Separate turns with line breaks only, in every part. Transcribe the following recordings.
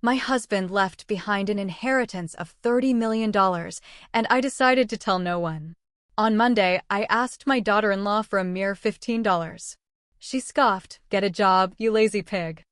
My husband left behind an inheritance of $30 million, and I decided to tell no one. On Monday, I asked my daughter-in-law for a mere $15. She scoffed, "Get a job, you lazy pig."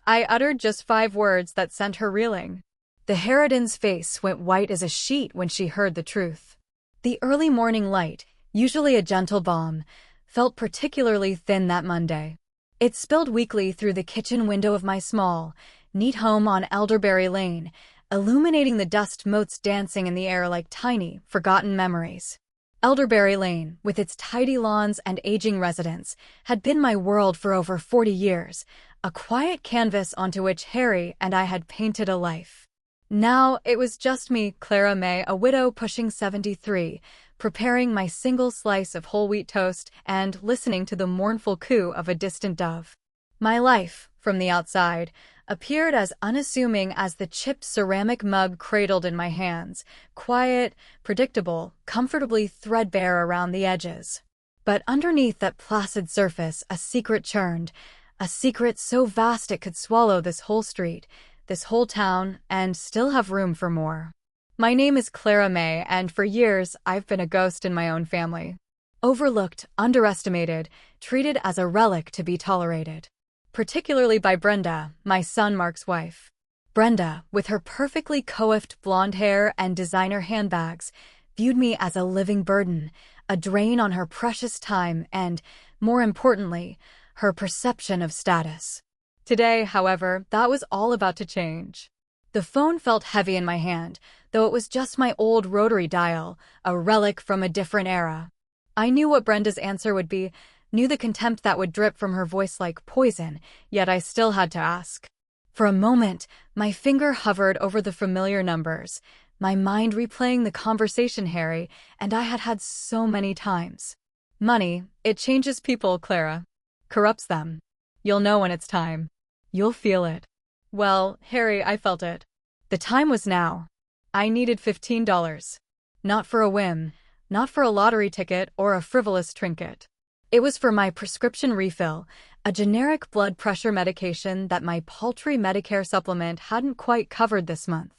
I uttered just 5 words that sent her reeling. The harridan's face went white as a sheet when she heard the truth. The early morning light, usually a gentle balm, felt particularly thin that Monday. It spilled weakly through the kitchen window of my small, neat home on Elderberry Lane, illuminating the dust motes dancing in the air like tiny, forgotten memories. Elderberry Lane, with its tidy lawns and aging residents, had been my world for over 40 years, a quiet canvas onto which Harry and I had painted a life. Now it was just me, Clara May, a widow pushing 73, preparing my single slice of whole wheat toast and listening to the mournful coo of a distant dove. My life, from the outside, appeared as unassuming as the chipped ceramic mug cradled in my hands, quiet, predictable, comfortably threadbare around the edges. But underneath that placid surface, a secret churned, a secret so vast it could swallow this whole street, this whole town, and still have room for more. My name is Clara May, and for years I've been a ghost in my own family. Overlooked, underestimated, treated as a relic to be tolerated. Particularly by Brenda, my son Mark's wife. Brenda, with her perfectly coiffed blonde hair and designer handbags, viewed me as a living burden, a drain on her precious time and, more importantly, her perception of status. Today, however, that was all about to change. The phone felt heavy in my hand, though it was just my old rotary dial, a relic from a different era. I knew what Brenda's answer would be, knew the contempt that would drip from her voice like poison, yet I still had to ask. For a moment, my finger hovered over the familiar numbers, my mind replaying the conversation Harry and I had had so many times. Money, it changes people, Clara. Corrupts them. You'll know when it's time. You'll feel it. Well, Harry, I felt it. The time was now. I needed $15. Not for a whim, not for a lottery ticket or a frivolous trinket. It was for my prescription refill, a generic blood pressure medication that my paltry Medicare supplement hadn't quite covered this month.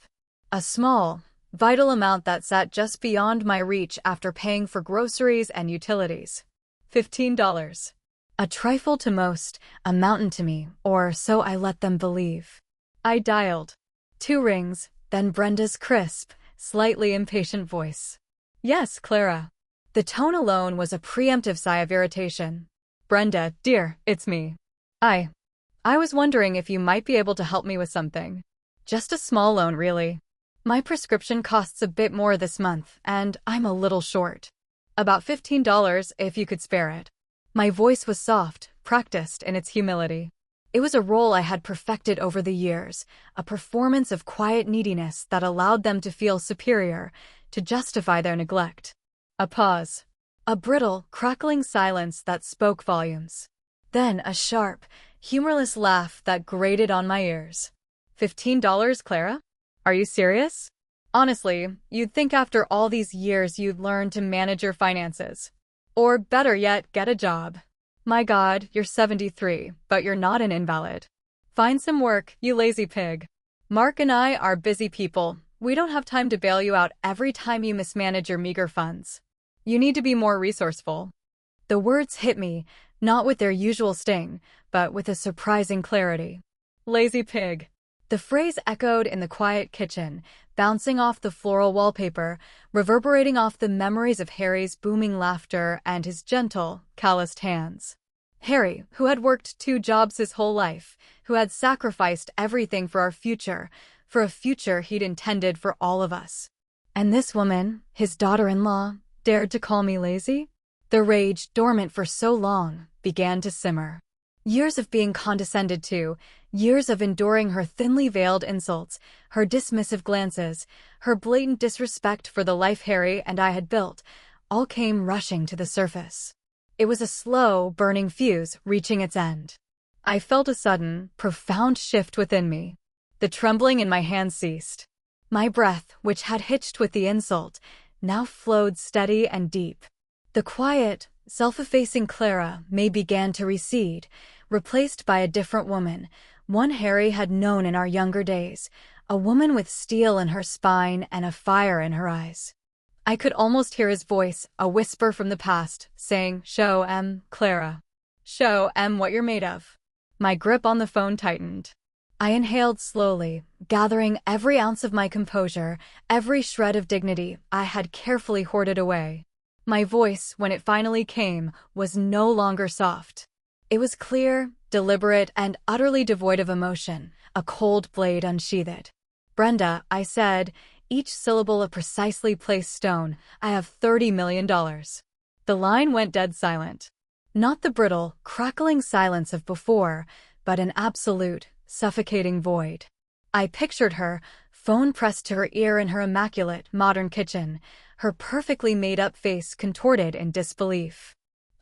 A small, vital amount that sat just beyond my reach after paying for groceries and utilities. $15. A trifle to most, a mountain to me, or so I let them believe. I dialed. 2 rings, then Brenda's crisp, slightly impatient voice. "Yes, Clara." The tone alone was a preemptive sigh of irritation. "Brenda, dear, it's me. I was wondering if you might be able to help me with something. Just a small loan, really. My prescription costs a bit more this month, and I'm a little short. About $15 if you could spare it." My voice was soft, practiced in its humility. It was a role I had perfected over the years, a performance of quiet neediness that allowed them to feel superior, to justify their neglect. A pause. A brittle, crackling silence that spoke volumes. Then a sharp, humorless laugh that grated on my ears. $15, Clara? Are you serious? Honestly, you'd think after all these years you'd learn to manage your finances. Or better yet, get a job. My God, you're 73, but you're not an invalid. Find some work, you lazy pig. Mark and I are busy people. We don't have time to bail you out every time you mismanage your meager funds. You need to be more resourceful. The words hit me, not with their usual sting, but with a surprising clarity. Lazy pig. The phrase echoed in the quiet kitchen, bouncing off the floral wallpaper, reverberating off the memories of Harry's booming laughter and his gentle, calloused hands. Harry, who had worked 2 jobs his whole life, who had sacrificed everything for our future, for a future he'd intended for all of us. And this woman, his daughter-in-law, dared to call me lazy? The rage, dormant for so long, began to simmer. Years of being condescended to, years of enduring her thinly veiled insults, her dismissive glances, her blatant disrespect for the life Harry and I had built, all came rushing to the surface. It was a slow, burning fuse reaching its end. I felt a sudden, profound shift within me. The trembling in my hands ceased. My breath, which had hitched with the insult, now flowed steady and deep. The quiet, self-effacing Clara May began to recede, replaced by a different woman, One Harry had known in our younger days, a woman with steel in her spine and a fire in her eyes. I could almost hear his voice, a whisper from the past, saying, "Show Clara. Show what you're made of." My grip on the phone tightened. I inhaled slowly, gathering every ounce of my composure, every shred of dignity I had carefully hoarded away. My voice, when it finally came, was no longer soft. It was clear, deliberate, and utterly devoid of emotion, a cold blade unsheathed. "Brenda," I said, each syllable a precisely placed stone, "I have $30 million. The line went dead silent. Not the brittle, crackling silence of before, but an absolute, suffocating void. I pictured her, phone pressed to her ear in her immaculate, modern kitchen, her perfectly made-up face contorted in disbelief.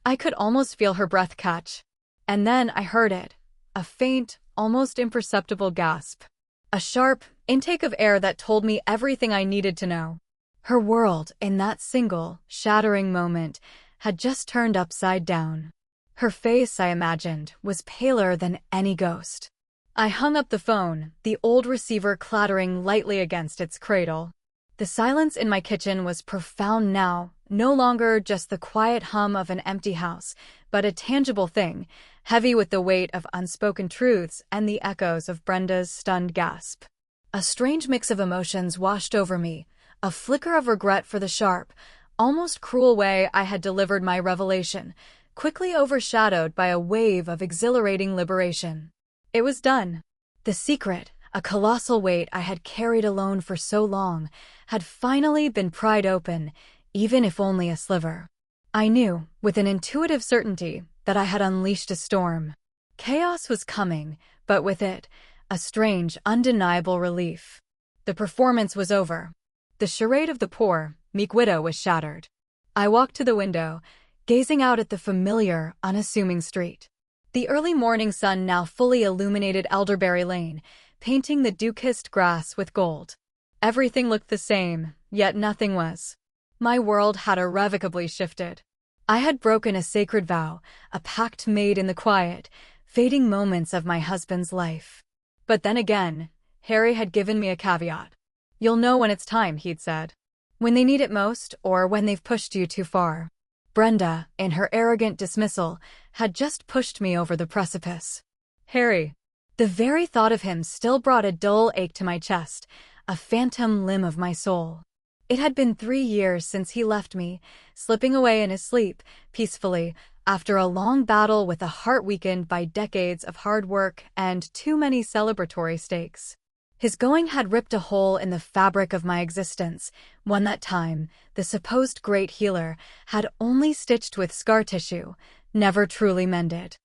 I could almost feel her breath catch. And then I heard it, a faint, almost imperceptible gasp. A sharp intake of air that told me everything I needed to know. Her world, in that single, shattering moment, had just turned upside down. Her face, I imagined, was paler than any ghost. I hung up the phone, the old receiver clattering lightly against its cradle. The silence in my kitchen was profound now, no longer just the quiet hum of an empty house, but a tangible thing, heavy with the weight of unspoken truths and the echoes of Brenda's stunned gasp. A strange mix of emotions washed over me, a flicker of regret for the sharp, almost cruel way I had delivered my revelation, quickly overshadowed by a wave of exhilarating liberation. It was done. The secret, a colossal weight I had carried alone for so long, had finally been pried open, even if only a sliver. I knew, with an intuitive certainty, that I had unleashed a storm. Chaos was coming, but with it, a strange, undeniable relief. The performance was over. The charade of the poor, meek widow was shattered. I walked to the window, gazing out at the familiar, unassuming street. The early morning sun now fully illuminated Elderberry Lane, painting the dew-kissed grass with gold. Everything looked the same, yet nothing was. My world had irrevocably shifted. I had broken a sacred vow, a pact made in the quiet, fading moments of my husband's life. But then again, Harry had given me a caveat. "You'll know when it's time," he'd said. "When they need it most, or when they've pushed you too far." Brenda, in her arrogant dismissal, had just pushed me over the precipice. Harry. The very thought of him still brought a dull ache to my chest, a phantom limb of my soul. It had been 3 years since he left me, slipping away in his sleep, peacefully, after a long battle with a heart weakened by decades of hard work and too many celebratory stakes. His going had ripped a hole in the fabric of my existence, one that time, the supposed great healer, had only stitched with scar tissue, never truly mended.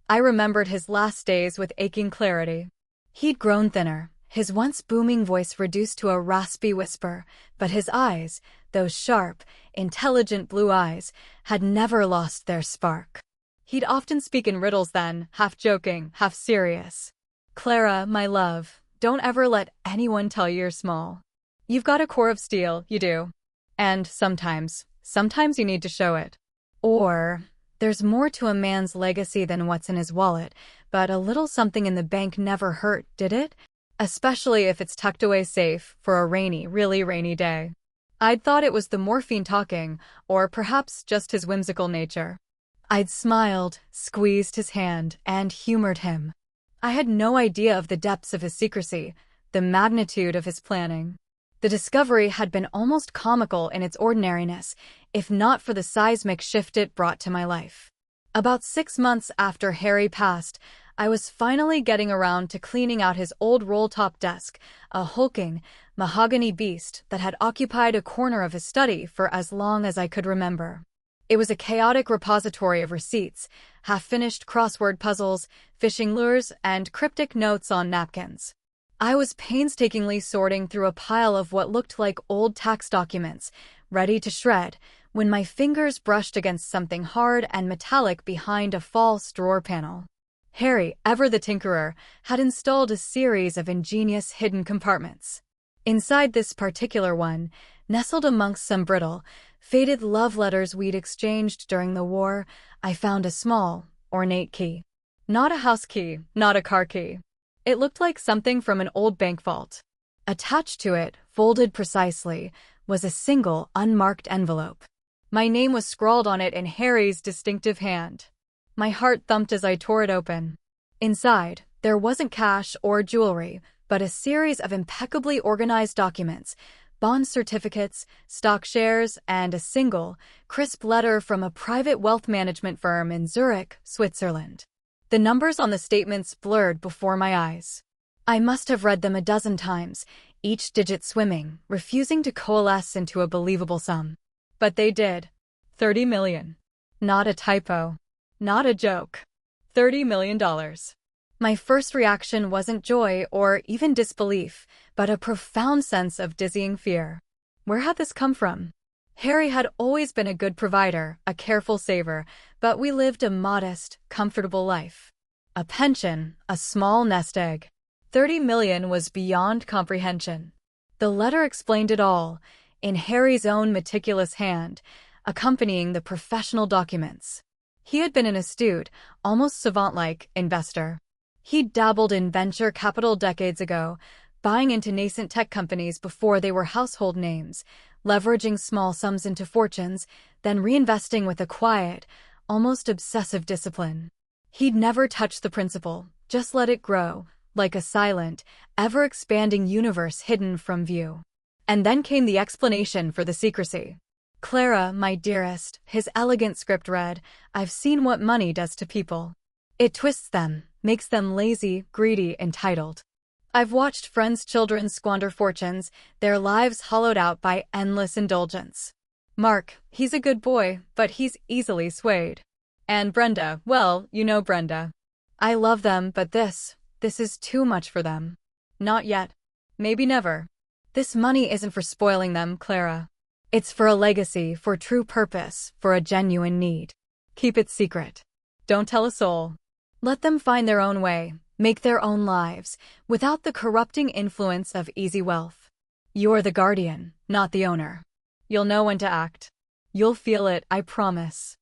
I remembered his last days with aching clarity. He'd grown thinner, his once booming voice reduced to a raspy whisper, but his eyes, those sharp, intelligent blue eyes, had never lost their spark. He'd often speak in riddles then, half joking, half serious. "Clara, my love, don't ever let anyone tell you you're small. You've got a core of steel, you do. And sometimes you need to show it. Or, there's more to a man's legacy than what's in his wallet, but a little something in the bank never hurt, did it? Especially if it's tucked away safe for a rainy, really rainy day." I'd thought it was the morphine talking, or perhaps just his whimsical nature. I'd smiled, squeezed his hand, and humored him. I had no idea of the depths of his secrecy, the magnitude of his planning. The discovery had been almost comical in its ordinariness, if not for the seismic shift it brought to my life. About 6 months after Harry passed, I was finally getting around to cleaning out his old roll-top desk, a hulking, mahogany beast that had occupied a corner of his study for as long as I could remember. It was a chaotic repository of receipts, half-finished crossword puzzles, fishing lures, and cryptic notes on napkins. I was painstakingly sorting through a pile of what looked like old tax documents, ready to shred, when my fingers brushed against something hard and metallic behind a false drawer panel. Harry, ever the tinkerer, had installed a series of ingenious hidden compartments. Inside this particular one, nestled amongst some brittle, faded love letters we'd exchanged during the war, I found a small, ornate key. Not a house key, not a car key. It looked like something from an old bank vault. Attached to it, folded precisely, was a single, unmarked envelope. My name was scrawled on it in Harry's distinctive hand. My heart thumped as I tore it open. Inside, there wasn't cash or jewelry, but a series of impeccably organized documents, bond certificates, stock shares, and a single, crisp letter from a private wealth management firm in Zurich, Switzerland. The numbers on the statements blurred before my eyes. I must have read them a dozen times, each digit swimming, refusing to coalesce into a believable sum. But they did. 30 million. Not a typo. Not a joke. $30 million. My first reaction wasn't joy or even disbelief, but a profound sense of dizzying fear. Where had this come from? Harry had always been a good provider, a careful saver, but we lived a modest, comfortable life. A pension, a small nest egg. 30 million was beyond comprehension. The letter explained it all, in Harry's own meticulous hand, accompanying the professional documents. He had been an astute, almost savant-like, investor. He'd dabbled in venture capital decades ago, buying into nascent tech companies before they were household names, leveraging small sums into fortunes, then reinvesting with a quiet, almost obsessive discipline. He'd never touched the principal, just let it grow, like a silent, ever-expanding universe hidden from view. And then came the explanation for the secrecy. "Clara, my dearest," his elegant script read, "I've seen what money does to people. It twists them, makes them lazy, greedy, entitled. I've watched friends' children squander fortunes, their lives hollowed out by endless indulgence. Mark, he's a good boy, but he's easily swayed. And Brenda, well, you know Brenda. I love them, but this is too much for them. Not yet. Maybe never. This money isn't for spoiling them, Clara. It's for a legacy, for true purpose, for a genuine need. Keep it secret. Don't tell a soul. Let them find their own way, make their own lives, without the corrupting influence of easy wealth. You're the guardian, not the owner. You'll know when to act. You'll feel it, I promise."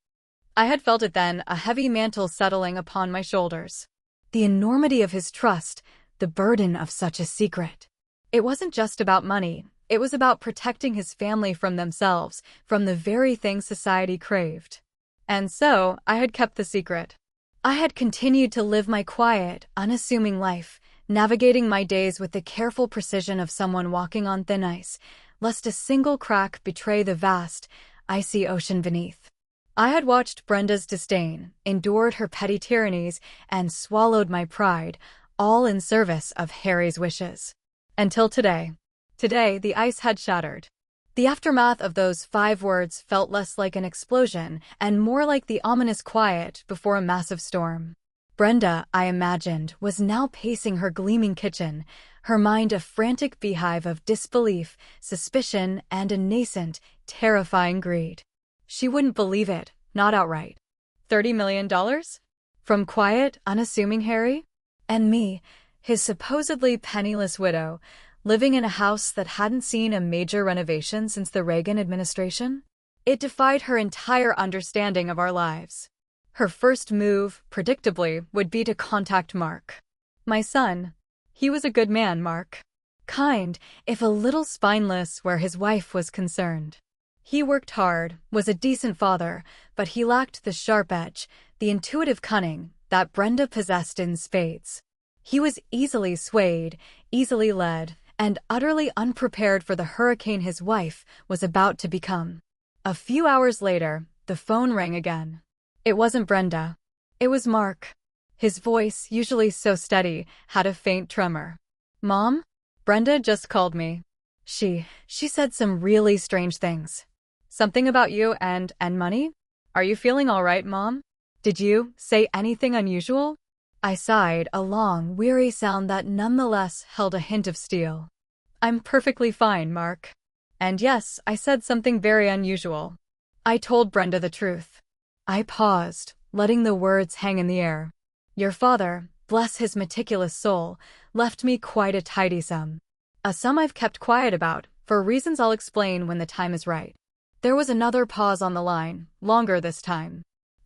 I had felt it then, a heavy mantle settling upon my shoulders. The enormity of his trust, the burden of such a secret. It wasn't just about money, it was about protecting his family from themselves, from the very thing society craved. And so, I had kept the secret. I had continued to live my quiet, unassuming life, navigating my days with the careful precision of someone walking on thin ice, lest a single crack betray the vast, icy ocean beneath. I had watched Brenda's disdain, endured her petty tyrannies, and swallowed my pride, all in service of Harry's wishes. Until today. Today, the ice had shattered. The aftermath of those 5 words felt less like an explosion and more like the ominous quiet before a massive storm. Brenda, I imagined, was now pacing her gleaming kitchen, her mind a frantic beehive of disbelief, suspicion, and a nascent, terrifying greed. She wouldn't believe it, not outright. $30 million? From quiet, unassuming Harry? And me, his supposedly penniless widow, living in a house that hadn't seen a major renovation since the Reagan administration? It defied her entire understanding of our lives. Her first move, predictably, would be to contact Mark. My son. He was a good man, Mark. Kind, if a little spineless where his wife was concerned. He worked hard, was a decent father, but he lacked the sharp edge, the intuitive cunning that Brenda possessed in spades. He was easily swayed, easily led, and utterly unprepared for the hurricane his wife was about to become. A few hours later, the phone rang again. It wasn't Brenda. It was Mark. His voice, usually so steady, had a faint tremor. "Mom? Brenda just called me. She said some really strange things. Something about you and money? Are you feeling all right, Mom? Did you say anything unusual?" I sighed, a long, weary sound that nonetheless held a hint of steel. "I'm perfectly fine, Mark. And yes, I said something very unusual. I told Brenda the truth." I paused, letting the words hang in the air. "Your father, bless his meticulous soul, left me quite a tidy sum. A sum I've kept quiet about, for reasons I'll explain when the time is right." There was another pause on the line, longer this time.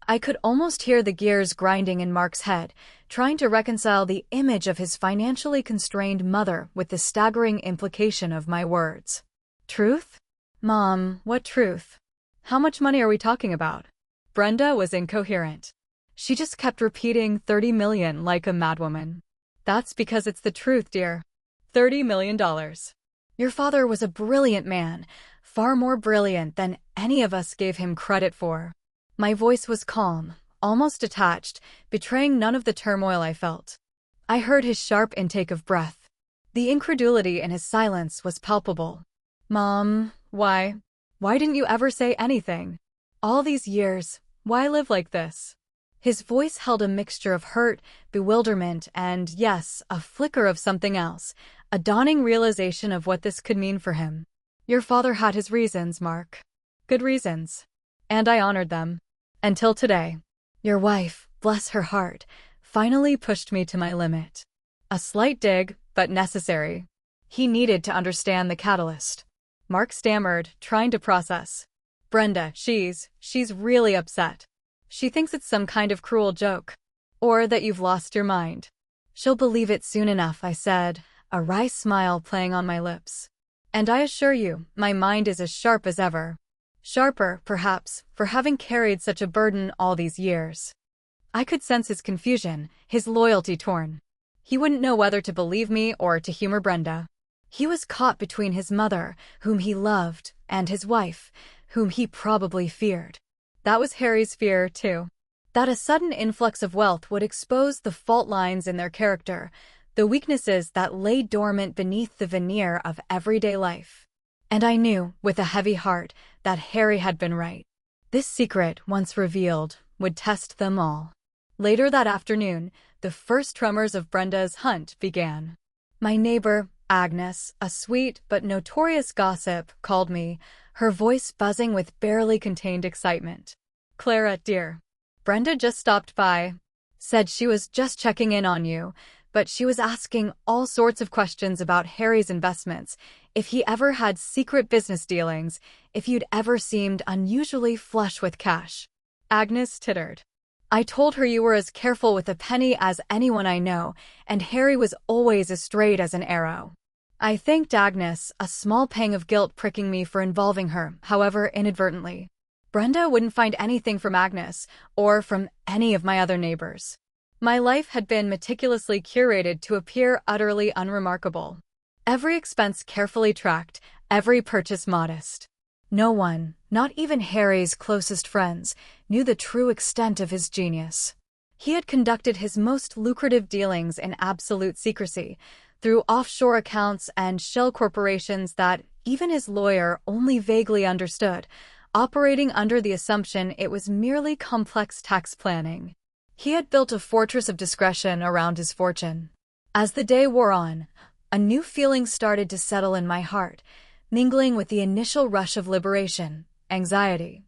I could almost hear the gears grinding in Mark's head, trying to reconcile the image of his financially constrained mother with the staggering implication of my words. Truth? Mom, what truth? How much money are we talking about? Brenda was incoherent. She just kept repeating 30 million like a madwoman. That's because it's the truth, dear. $30 million. Your father was a brilliant man, far more brilliant than any of us gave him credit for. My voice was calm, almost detached, betraying none of the turmoil I felt. I heard his sharp intake of breath. The incredulity in his silence was palpable. Mom, why? Why didn't you ever say anything? All these years, why live like this? His voice held a mixture of hurt, bewilderment, and, yes, a flicker of something else, a dawning realization of what this could mean for him. Your father had his reasons, Mark. Good reasons. And I honored them. Until today. Your wife, bless her heart, finally pushed me to my limit. A slight dig, but necessary. He needed to understand the catalyst. Mark stammered, trying to process. Brenda, she's really upset. She thinks it's some kind of cruel joke. Or that you've lost your mind. She'll believe it soon enough, I said, a wry smile playing on my lips. And I assure you, my mind is as sharp as ever. Sharper, perhaps, for having carried such a burden all these years. I could sense his confusion, his loyalty torn. He wouldn't know whether to believe me or to humor Brenda. He was caught between his mother, whom he loved, and his wife, whom he probably feared. That was Harry's fear, too. That a sudden influx of wealth would expose the fault lines in their character, the weaknesses that lay dormant beneath the veneer of everyday life. And I knew, with a heavy heart, that Harry had been right. This secret, once revealed, would test them all. Later that afternoon, the first tremors of Brenda's hunt began. My neighbor, Agnes, a sweet but notorious gossip, called me, her voice buzzing with barely contained excitement. Clara, dear. Brenda just stopped by. Said she was just checking in on you, but she was asking all sorts of questions about Harry's investments, if he ever had secret business dealings, if you'd ever seemed unusually flush with cash. Agnes tittered. I told her you were as careful with a penny as anyone I know, and Harry was always as straight as an arrow. I thanked Agnes, a small pang of guilt pricking me for involving her, however inadvertently. Brenda wouldn't find anything from Agnes, or from any of my other neighbors. My life had been meticulously curated to appear utterly unremarkable. Every expense carefully tracked, every purchase modest. No one, not even Harry's closest friends, knew the true extent of his genius. He had conducted his most lucrative dealings in absolute secrecy, through offshore accounts and shell corporations that even his lawyer only vaguely understood, operating under the assumption it was merely complex tax planning. He had built a fortress of discretion around his fortune. As the day wore on, a new feeling started to settle in my heart, mingling with the initial rush of liberation, anxiety.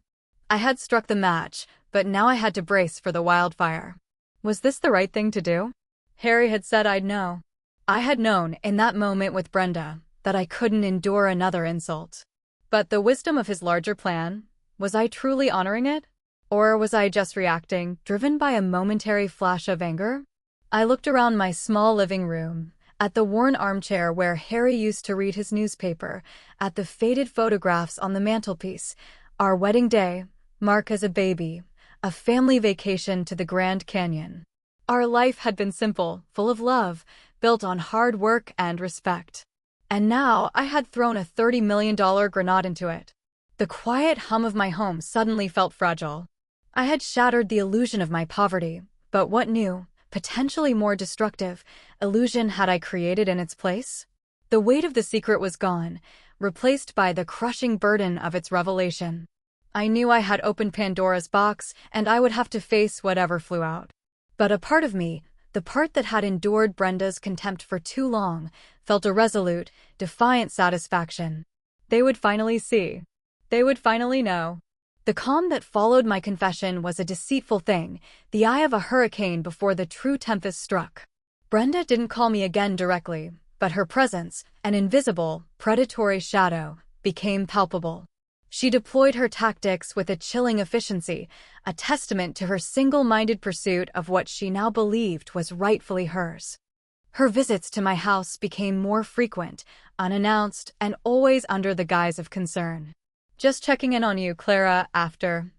I had struck the match, but now I had to brace for the wildfire. Was this the right thing to do? Harry had said I'd know. I had known, in that moment with Brenda, that I couldn't endure another insult. But the wisdom of his larger plan, was I truly honoring it? Or was I just reacting, driven by a momentary flash of anger? I looked around my small living room, at the worn armchair where Harry used to read his newspaper, at the faded photographs on the mantelpiece, our wedding day, Mark as a baby, a family vacation to the Grand Canyon. Our life had been simple, full of love, built on hard work and respect. And now I had thrown a $30 million grenade into it. The quiet hum of my home suddenly felt fragile. I had shattered the illusion of my poverty, but what new, potentially more destructive, illusion had I created in its place? The weight of the secret was gone, replaced by the crushing burden of its revelation. I knew I had opened Pandora's box, and I would have to face whatever flew out. But a part of me, the part that had endured Brenda's contempt for too long, felt a resolute, defiant satisfaction. They would finally see. They would finally know. The calm that followed my confession was a deceitful thing, the eye of a hurricane before the true tempest struck. Brenda didn't call me again directly, but her presence, an invisible, predatory shadow, became palpable. She deployed her tactics with a chilling efficiency, a testament to her single-minded pursuit of what she now believed was rightfully hers. Her visits to my house became more frequent, unannounced, and always under the guise of concern. Just checking in on you, Clara, after,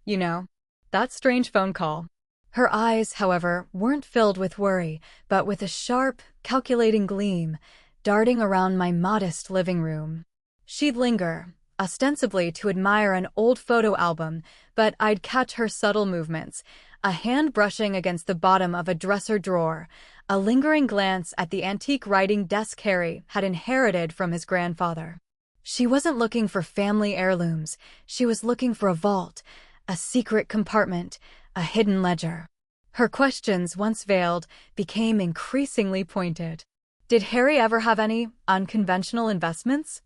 that strange phone call. Her eyes, however, weren't filled with worry, but with a sharp, calculating gleam, darting around my modest living room. She'd linger, ostensibly to admire an old photo album, but I'd catch her subtle movements, a hand brushing against the bottom of a dresser drawer, a lingering glance at the antique writing desk Harry had inherited from his grandfather. She wasn't looking for family heirlooms, she was looking for a vault, a secret compartment, a hidden ledger. Her questions, once veiled, became increasingly pointed. Did Harry ever have any unconventional investments?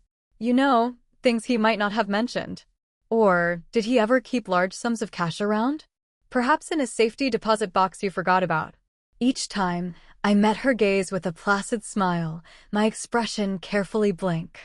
Things he might not have mentioned. Or did he ever keep large sums of cash around? Perhaps in a safety deposit box you forgot about. Each time, I met her gaze with a placid smile, my expression carefully blank.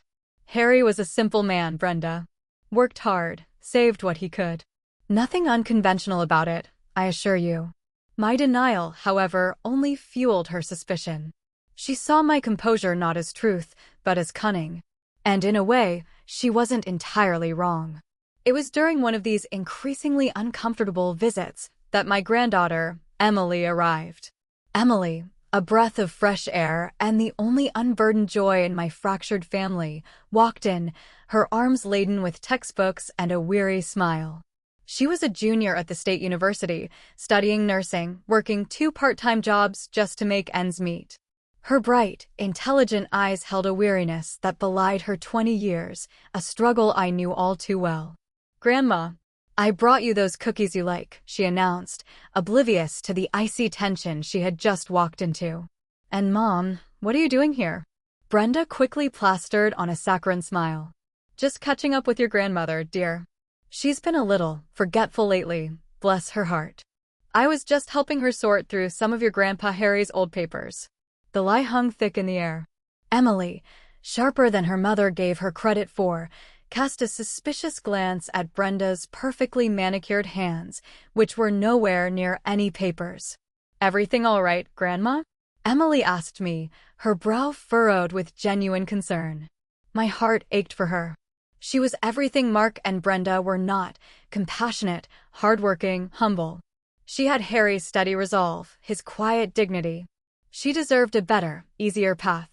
Harry was a simple man, Brenda. Worked hard, saved what he could. Nothing unconventional about it, I assure you. My denial, however, only fueled her suspicion. She saw my composure not as truth, but as cunning. And in a way, she wasn't entirely wrong. It was during one of these increasingly uncomfortable visits that my granddaughter, Emily, arrived. Emily, a breath of fresh air and the only unburdened joy in my fractured family, walked in, her arms laden with textbooks and a weary smile. She was a junior at the state university, studying nursing, working 2 part-time jobs just to make ends meet. Her bright, intelligent eyes held a weariness that belied her 20 years, a struggle I knew all too well. "Grandma, I brought you those cookies you like," she announced, oblivious to the icy tension she had just walked into. "And Mom, what are you doing here?" Brenda quickly plastered on a saccharine smile. "Just catching up with your grandmother, dear. She's been a little forgetful lately, bless her heart. I was just helping her sort through some of your Grandpa Harry's old papers." The lie hung thick in the air. Emily, sharper than her mother gave her credit for, cast a suspicious glance at Brenda's perfectly manicured hands, which were nowhere near any papers. "Everything all right, Grandma?" Emily asked me, her brow furrowed with genuine concern. My heart ached for her. She was everything Mark and Brenda were not: compassionate, hardworking, humble. She had Harry's steady resolve, his quiet dignity. She deserved a better, easier path.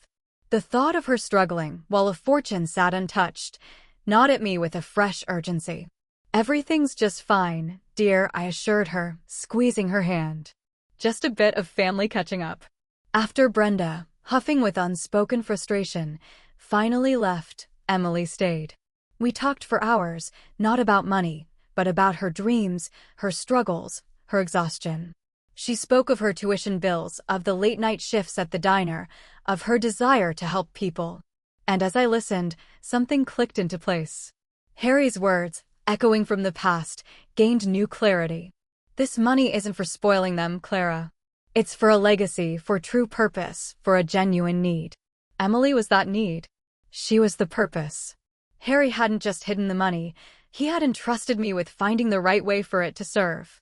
The thought of her struggling, while a fortune sat untouched, gnawed at me with a fresh urgency. "Everything's just fine, dear," I assured her, squeezing her hand. "Just a bit of family catching up." After Brenda, huffing with unspoken frustration, finally left, Emily stayed. We talked for hours, not about money, but about her dreams, her struggles, her exhaustion. She spoke of her tuition bills, of the late-night shifts at the diner, of her desire to help people. And as I listened, something clicked into place. Harry's words, echoing from the past, gained new clarity. "This money isn't for spoiling them, Clara. It's for a legacy, for true purpose, for a genuine need." Emily was that need. She was the purpose. Harry hadn't just hidden the money, he had entrusted me with finding the right way for it to serve.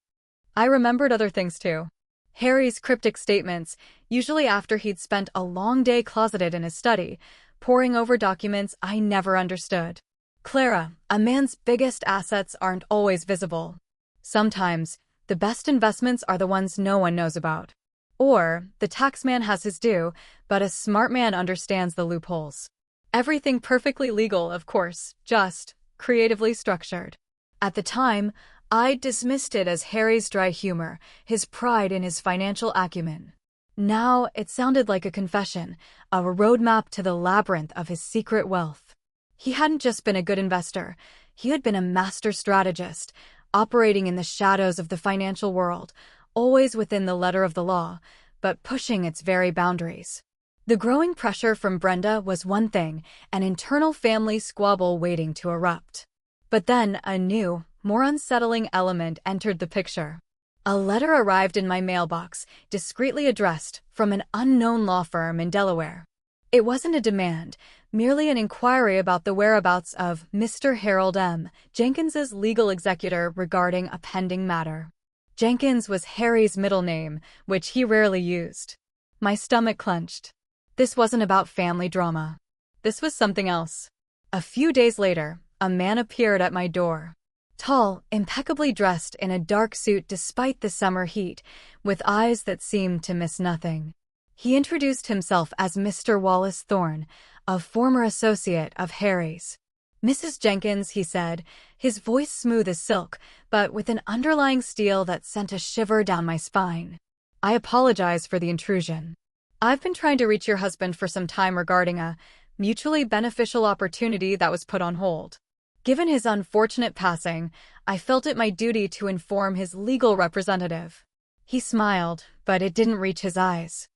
I remembered other things too. Harry's cryptic statements, usually after he'd spent a long day closeted in his study, poring over documents I never understood. "Clara, a man's biggest assets aren't always visible. Sometimes, the best investments are the ones no one knows about." Or, "The taxman has his due, but a smart man understands the loopholes." Everything perfectly legal, of course, just creatively structured. At the time, I dismissed it as Harry's dry humor, his pride in his financial acumen. Now it sounded like a confession, a roadmap to the labyrinth of his secret wealth. He hadn't just been a good investor, he had been a master strategist, operating in the shadows of the financial world, always within the letter of the law, but pushing its very boundaries. The growing pressure from Brenda was one thing, an internal family squabble waiting to erupt. But then a new, more unsettling element entered the picture. A letter arrived in my mailbox, discreetly addressed, from an unknown law firm in Delaware. It wasn't a demand, Merely an inquiry about the whereabouts of Mr. Harold M. Jenkins's legal executor regarding a pending matter. Jenkins was Harry's middle name, which he rarely used. My stomach clenched. This wasn't about family drama. This was something else. A few days later, a man appeared at my door. Tall, impeccably dressed in a dark suit despite the summer heat, with eyes that seemed to miss nothing. He introduced himself as Mr. Wallace Thorne, a former associate of Harry's. Mrs. Jenkins, he said, his voice smooth as silk, but with an underlying steel that sent a shiver down my spine. I apologize for the intrusion. I've been trying to reach your husband for some time regarding a mutually beneficial opportunity that was put on hold. Given his unfortunate passing, I felt it my duty to inform his legal representative. He smiled, but it didn't reach his eyes.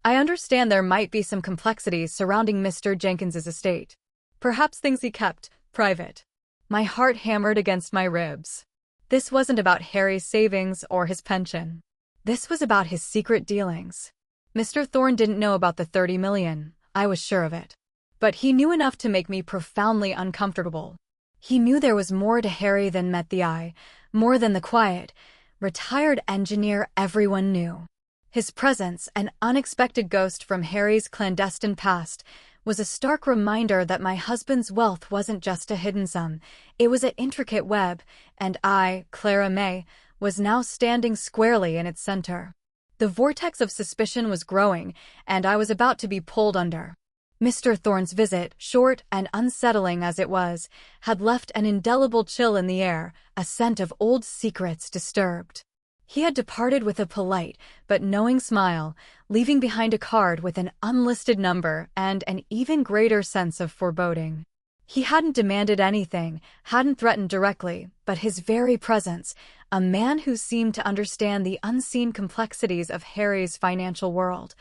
I understand there might be some complexities surrounding Mr. Jenkins's estate. Perhaps things he kept private. My heart hammered against my ribs. This wasn't about Harry's savings or his pension. This was about his secret dealings. Mr. Thorne didn't know about the $30 million, I was sure of it. But he knew enough to make me profoundly uncomfortable. He knew there was more to Harry than met the eye, more than the quiet, retired engineer everyone knew. His presence, an unexpected ghost from Harry's clandestine past, was a stark reminder that my husband's wealth wasn't just a hidden sum, it was an intricate web, and I, Clara May, was now standing squarely in its center. The vortex of suspicion was growing, and I was about to be pulled under. Mr. Thorne's visit, short and unsettling as it was, had left an indelible chill in the air, a scent of old secrets disturbed. He had departed with a polite but knowing smile, leaving behind a card with an unlisted number and an even greater sense of foreboding. He hadn't demanded anything, hadn't threatened directly, but his very presence, a man who seemed to understand the unseen complexities of Harry's financial world,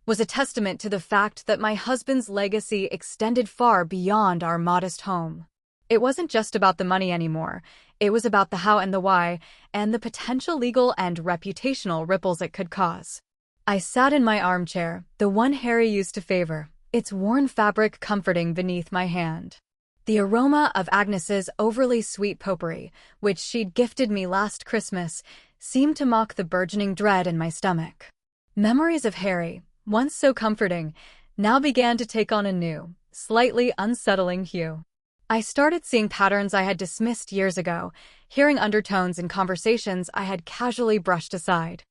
was a testament to the fact that my husband's legacy extended far beyond our modest home. It wasn't just about the money anymore. It was about the how and the why, and the potential legal and reputational ripples it could cause. I sat in my armchair, the one Harry used to favor, its worn fabric comforting beneath my hand. The aroma of Agnes's overly sweet potpourri, which she'd gifted me last Christmas, seemed to mock the burgeoning dread in my stomach. Memories of Harry, once so comforting, now began to take on a new, slightly unsettling hue. I started seeing patterns I had dismissed years ago, hearing undertones in conversations I had casually brushed aside.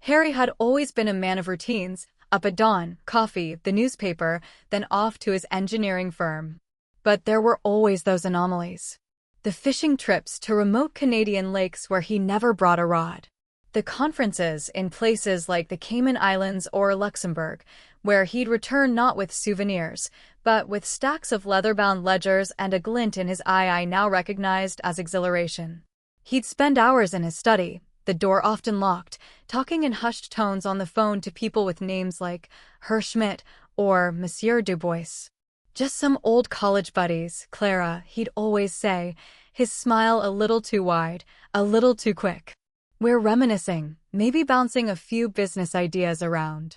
Harry had always been a man of routines, up at dawn, coffee, the newspaper, then off to his engineering firm. But there were always those anomalies. The fishing trips to remote Canadian lakes where he never brought a rod. The conferences in places like the Cayman Islands or Luxembourg, where he'd return not with souvenirs, but with stacks of leather-bound ledgers and a glint in his eye I now recognized as exhilaration. He'd spend hours in his study, the door often locked, talking in hushed tones on the phone to people with names like Herr Schmidt or Monsieur Dubois. Just some old college buddies, Clara, he'd always say, his smile a little too wide, a little too quick. We're reminiscing, maybe bouncing a few business ideas around.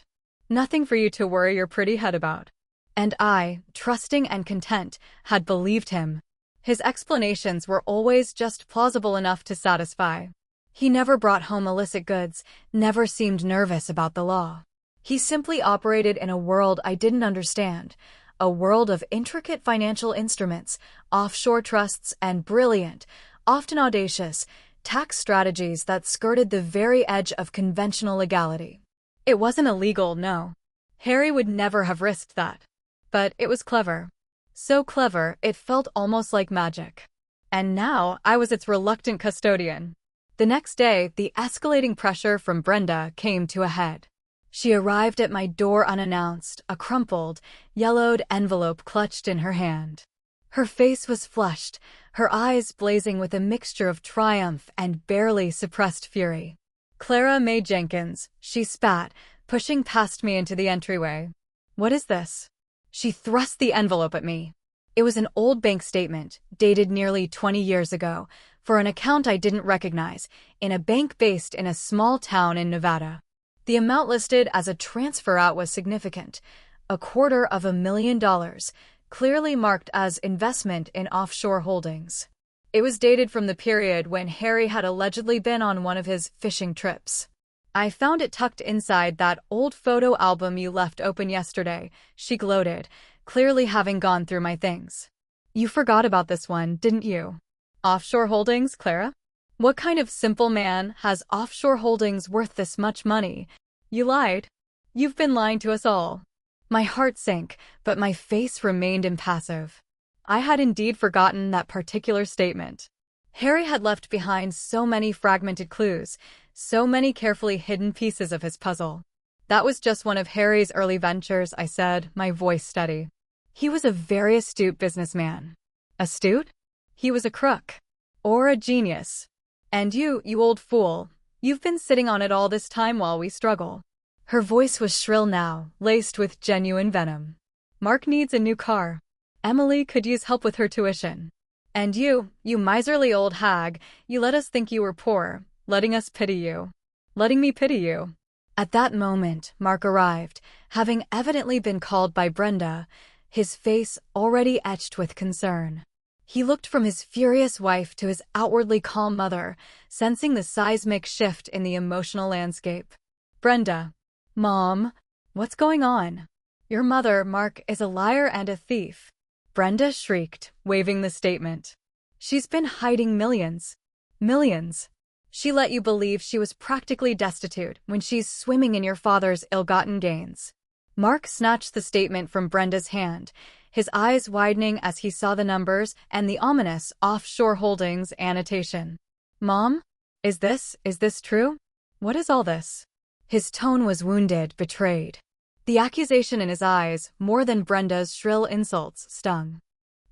Nothing for you to worry your pretty head about. And I, trusting and content, had believed him. His explanations were always just plausible enough to satisfy. He never brought home illicit goods, never seemed nervous about the law. He simply operated in a world I didn't understand, a world of intricate financial instruments, offshore trusts, and brilliant, often audacious, tax strategies that skirted the very edge of conventional legality. It wasn't illegal, no. Harry would never have risked that. But it was clever. So clever, it felt almost like magic. And now I was its reluctant custodian. The next day, the escalating pressure from Brenda came to a head. She arrived at my door unannounced, a crumpled, yellowed envelope clutched in her hand. Her face was flushed, her eyes blazing with a mixture of triumph and barely suppressed fury. Clara May Jenkins, she spat, pushing past me into the entryway. What is this? She thrust the envelope at me. It was an old bank statement, dated nearly 20 years ago, for an account I didn't recognize, in a bank based in a small town in Nevada. The amount listed as a transfer out was significant, $250,000, clearly marked as investment in offshore holdings. It was dated from the period when Harry had allegedly been on one of his fishing trips. I found it tucked inside that old photo album you left open yesterday, she gloated, clearly having gone through my things. You forgot about this one, didn't you? Offshore holdings, Clara? What kind of simple man has offshore holdings worth this much money? You lied. You've been lying to us all. My heart sank, but my face remained impassive. I had indeed forgotten that particular statement. Harry had left behind so many fragmented clues, so many carefully hidden pieces of his puzzle. That was just one of Harry's early ventures, I said, my voice steady. He was a very astute businessman. Astute? He was a crook. Or a genius. And you old fool, you've been sitting on it all this time while we struggle. Her voice was shrill now, laced with genuine venom. Mark needs a new car. Emily could use help with her tuition. And you miserly old hag, you let us think you were poor, letting us pity you. Letting me pity you. At that moment, Mark arrived, having evidently been called by Brenda, his face already etched with concern. He looked from his furious wife to his outwardly calm mother, sensing the seismic shift in the emotional landscape. Brenda. Mom, what's going on? Your mother, Mark, is a liar and a thief. Brenda shrieked, waving the statement. She's been hiding millions. Millions. She let you believe she was practically destitute when she's swimming in your father's ill-gotten gains. Mark snatched the statement from Brenda's hand, his eyes widening as he saw the numbers and the ominous offshore holdings annotation. Mom? Is this true? What is all this? His tone was wounded, betrayed. The accusation in his eyes, more than Brenda's shrill insults, stung.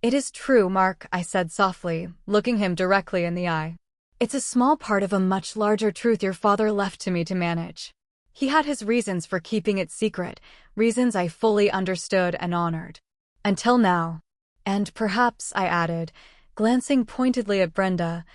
It is true, Mark, I said softly, looking him directly in the eye. It's a small part of a much larger truth your father left to me to manage. He had his reasons for keeping it secret, reasons I fully understood and honored. Until now. And perhaps, I added, glancing pointedly at Brenda,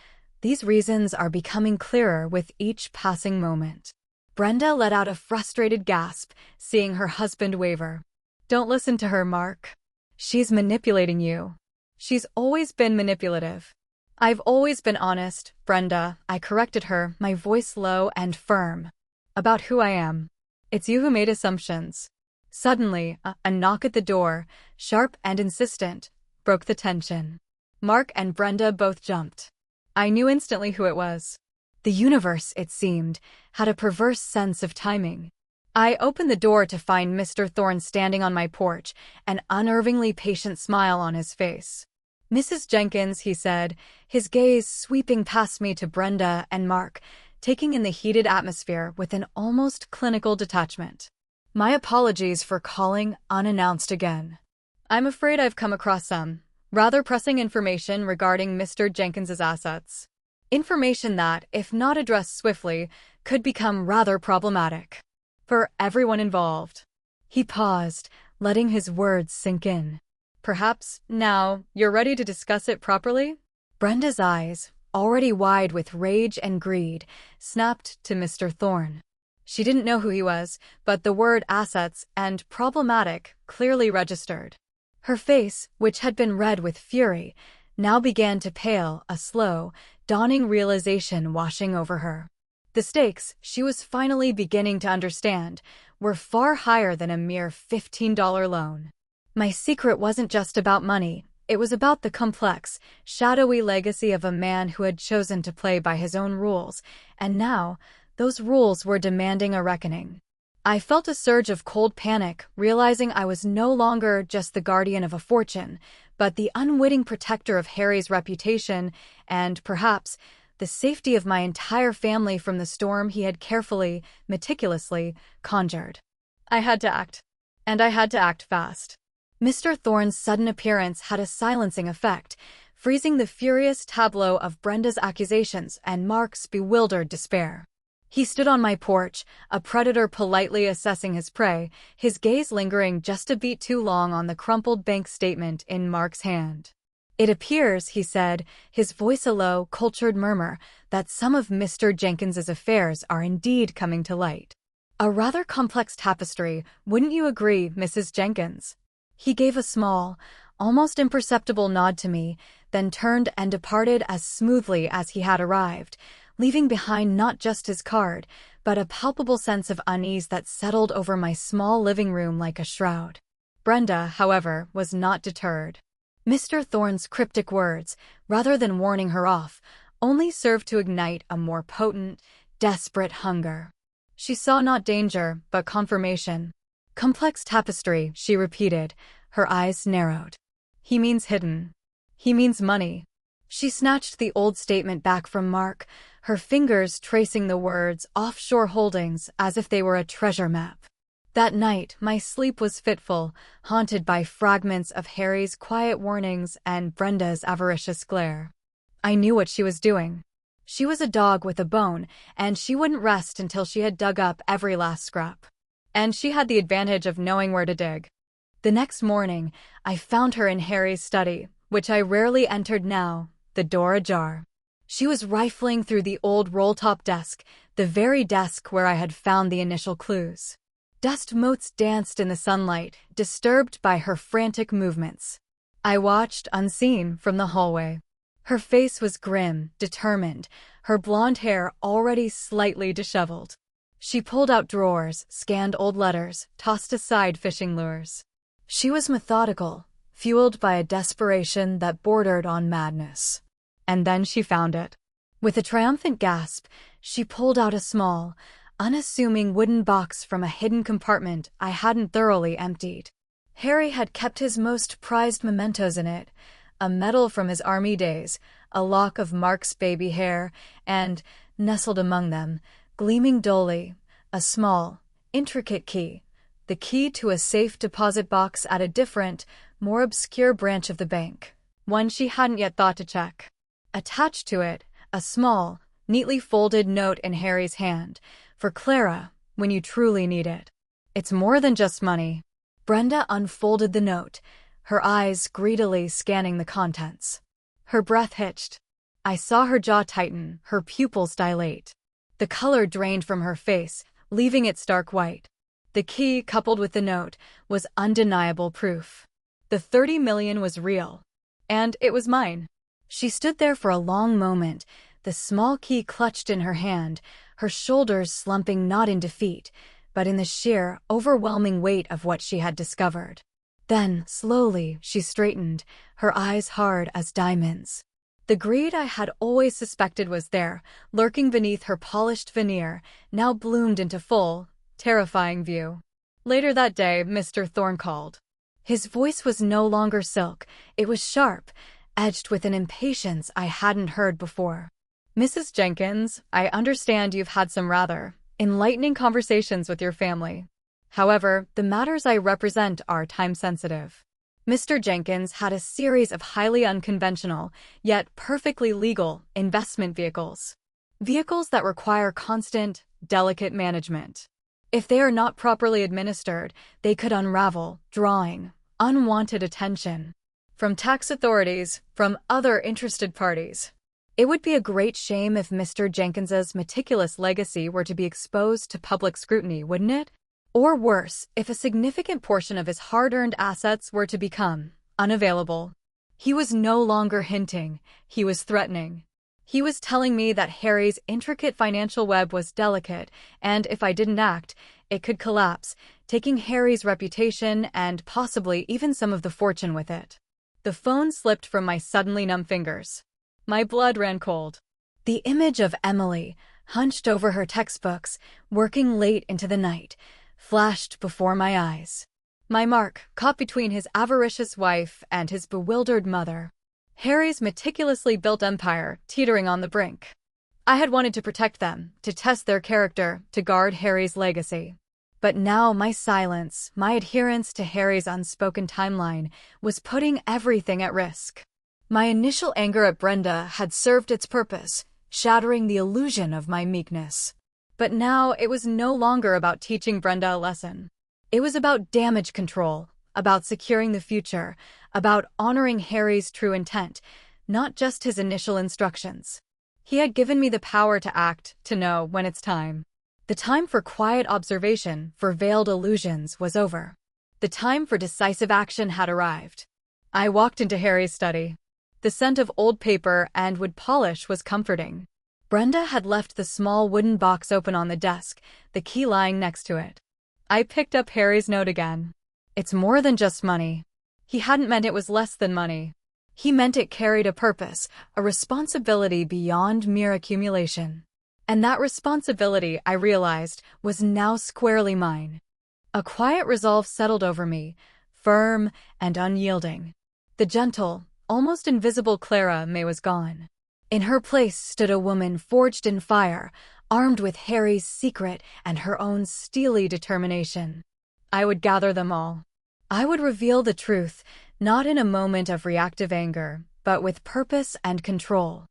these reasons are becoming clearer with each passing moment. Brenda let out a frustrated gasp, seeing her husband waver. Don't listen to her, Mark. She's manipulating you. She's always been manipulative. I've always been honest, Brenda, I corrected her, my voice low and firm. About who I am. It's you who made assumptions. Suddenly, a knock at the door, sharp and insistent, broke the tension. Mark and Brenda both jumped. I knew instantly who it was. The universe, it seemed, had a perverse sense of timing. I opened the door to find Mr. Thorne standing on my porch, an unnervingly patient smile on his face. Mrs. Jenkins, he said, his gaze sweeping past me to Brenda and Mark, taking in the heated atmosphere with an almost clinical detachment. My apologies for calling unannounced again. I'm afraid I've come across some rather pressing information regarding Mr. Jenkins's assets. Information that, if not addressed swiftly, could become rather problematic. For everyone involved. He paused, letting his words sink in. Perhaps, now, you're ready to discuss it properly? Brenda's eyes, already wide with rage and greed, snapped to Mr. Thorne. She didn't know who he was, but the word assets and problematic clearly registered. Her face, which had been red with fury, now began to pale, a slow, dawning realization washing over her. The stakes, she was finally beginning to understand, were far higher than a mere $15 loan. My secret wasn't just about money, it was about the complex, shadowy legacy of a man who had chosen to play by his own rules, and now, those rules were demanding a reckoning. I felt a surge of cold panic, realizing I was no longer just the guardian of a fortune, but the unwitting protector of Harry's reputation and, perhaps, the safety of my entire family from the storm he had carefully, meticulously conjured. I had to act. And I had to act fast. Mr. Thorne's sudden appearance had a silencing effect, freezing the furious tableau of Brenda's accusations and Mark's bewildered despair. He stood on my porch, a predator politely assessing his prey, his gaze lingering just a beat too long on the crumpled bank statement in Mark's hand. It appears, he said, his voice a low, cultured murmur, that some of Mr. Jenkins's affairs are indeed coming to light. A rather complex tapestry, wouldn't you agree, Mrs. Jenkins? He gave a small, almost imperceptible nod to me, then turned and departed as smoothly as he had arrived, leaving behind not just his card, but a palpable sense of unease that settled over my small living room like a shroud. Brenda, however, was not deterred. Mr. Thorne's cryptic words, rather than warning her off, only served to ignite a more potent, desperate hunger. She saw not danger, but confirmation. "Complex tapestry," she repeated, her eyes narrowed. "He means hidden. He means money." She snatched the old statement back from Mark, her fingers tracing the words offshore holdings as if they were a treasure map. That night, my sleep was fitful, haunted by fragments of Harry's quiet warnings and Brenda's avaricious glare. I knew what she was doing. She was a dog with a bone, and she wouldn't rest until she had dug up every last scrap. And she had the advantage of knowing where to dig. The next morning, I found her in Harry's study, which I rarely entered now, the door ajar. She was rifling through the old roll-top desk, the very desk where I had found the initial clues. Dust motes danced in the sunlight, disturbed by her frantic movements. I watched, unseen, from the hallway. Her face was grim, determined, her blonde hair already slightly disheveled. She pulled out drawers, scanned old letters, tossed aside fishing lures. She was methodical, fueled by a desperation that bordered on madness. And then she found it. With a triumphant gasp, she pulled out a small, unassuming wooden box from a hidden compartment I hadn't thoroughly emptied. Harry had kept his most prized mementos in it, a medal from his army days, a lock of Mark's baby hair, and, nestled among them, gleaming dully, a small, intricate key, the key to a safe deposit box at a different, more obscure branch of the bank, one she hadn't yet thought to check. Attached to it, a small, neatly folded note in Harry's hand, "For Clara, when you truly need it." "It's more than just money." Brenda unfolded the note, her eyes greedily scanning the contents. Her breath hitched. I saw her jaw tighten, her pupils dilate. The color drained from her face, leaving it stark white. The key, coupled with the note, was undeniable proof. The 30 million was real. And it was mine. She stood there for a long moment, the small key clutched in her hand, her shoulders slumping not in defeat, but in the sheer, overwhelming weight of what she had discovered. Then, slowly, she straightened, her eyes hard as diamonds. The greed I had always suspected was there, lurking beneath her polished veneer, now bloomed into full, terrifying view. Later that day, Mr. Thorne called. His voice was no longer silk, it was sharp, edged with an impatience I hadn't heard before. "Mrs. Jenkins, I understand you've had some rather enlightening conversations with your family. However, the matters I represent are time-sensitive." Mr. Jenkins had a series of highly unconventional, yet perfectly legal, investment vehicles. Vehicles that require constant, delicate management. If they are not properly administered, they could unravel, drawing unwanted attention from tax authorities, from other interested parties. It would be a great shame if Mr. Jenkins's meticulous legacy were to be exposed to public scrutiny, wouldn't it? Or worse, if a significant portion of his hard-earned assets were to become unavailable. He was no longer hinting, he was threatening. He was telling me that Harry's intricate financial web was delicate, and if I didn't act, it could collapse, taking Harry's reputation and possibly even some of the fortune with it. The phone slipped from my suddenly numb fingers. My blood ran cold. The image of Emily, hunched over her textbooks, working late into the night, flashed before my eyes. My Mark, caught between his avaricious wife and his bewildered mother. Harry's meticulously built empire, teetering on the brink. I had wanted to protect them, to test their character, to guard Harry's legacy. But now my silence, my adherence to Harry's unspoken timeline, was putting everything at risk. My initial anger at Brenda had served its purpose, shattering the illusion of my meekness. But now it was no longer about teaching Brenda a lesson. It was about damage control, about securing the future, about honoring Harry's true intent, not just his initial instructions. He had given me the power to act, to know when it's time. The time for quiet observation, for veiled illusions, was over. The time for decisive action had arrived. I walked into Harry's study. The scent of old paper and wood polish was comforting. Brenda had left the small wooden box open on the desk, the key lying next to it. I picked up Harry's note again. It's more than just money. He hadn't meant it was less than money. He meant it carried a purpose, a responsibility beyond mere accumulation. And that responsibility, I realized, was now squarely mine. A quiet resolve settled over me, firm and unyielding. The gentle, almost invisible Clara May was gone. In her place stood a woman forged in fire, armed with Harry's secret and her own steely determination. I would gather them all. I would reveal the truth, not in a moment of reactive anger, but with purpose and control.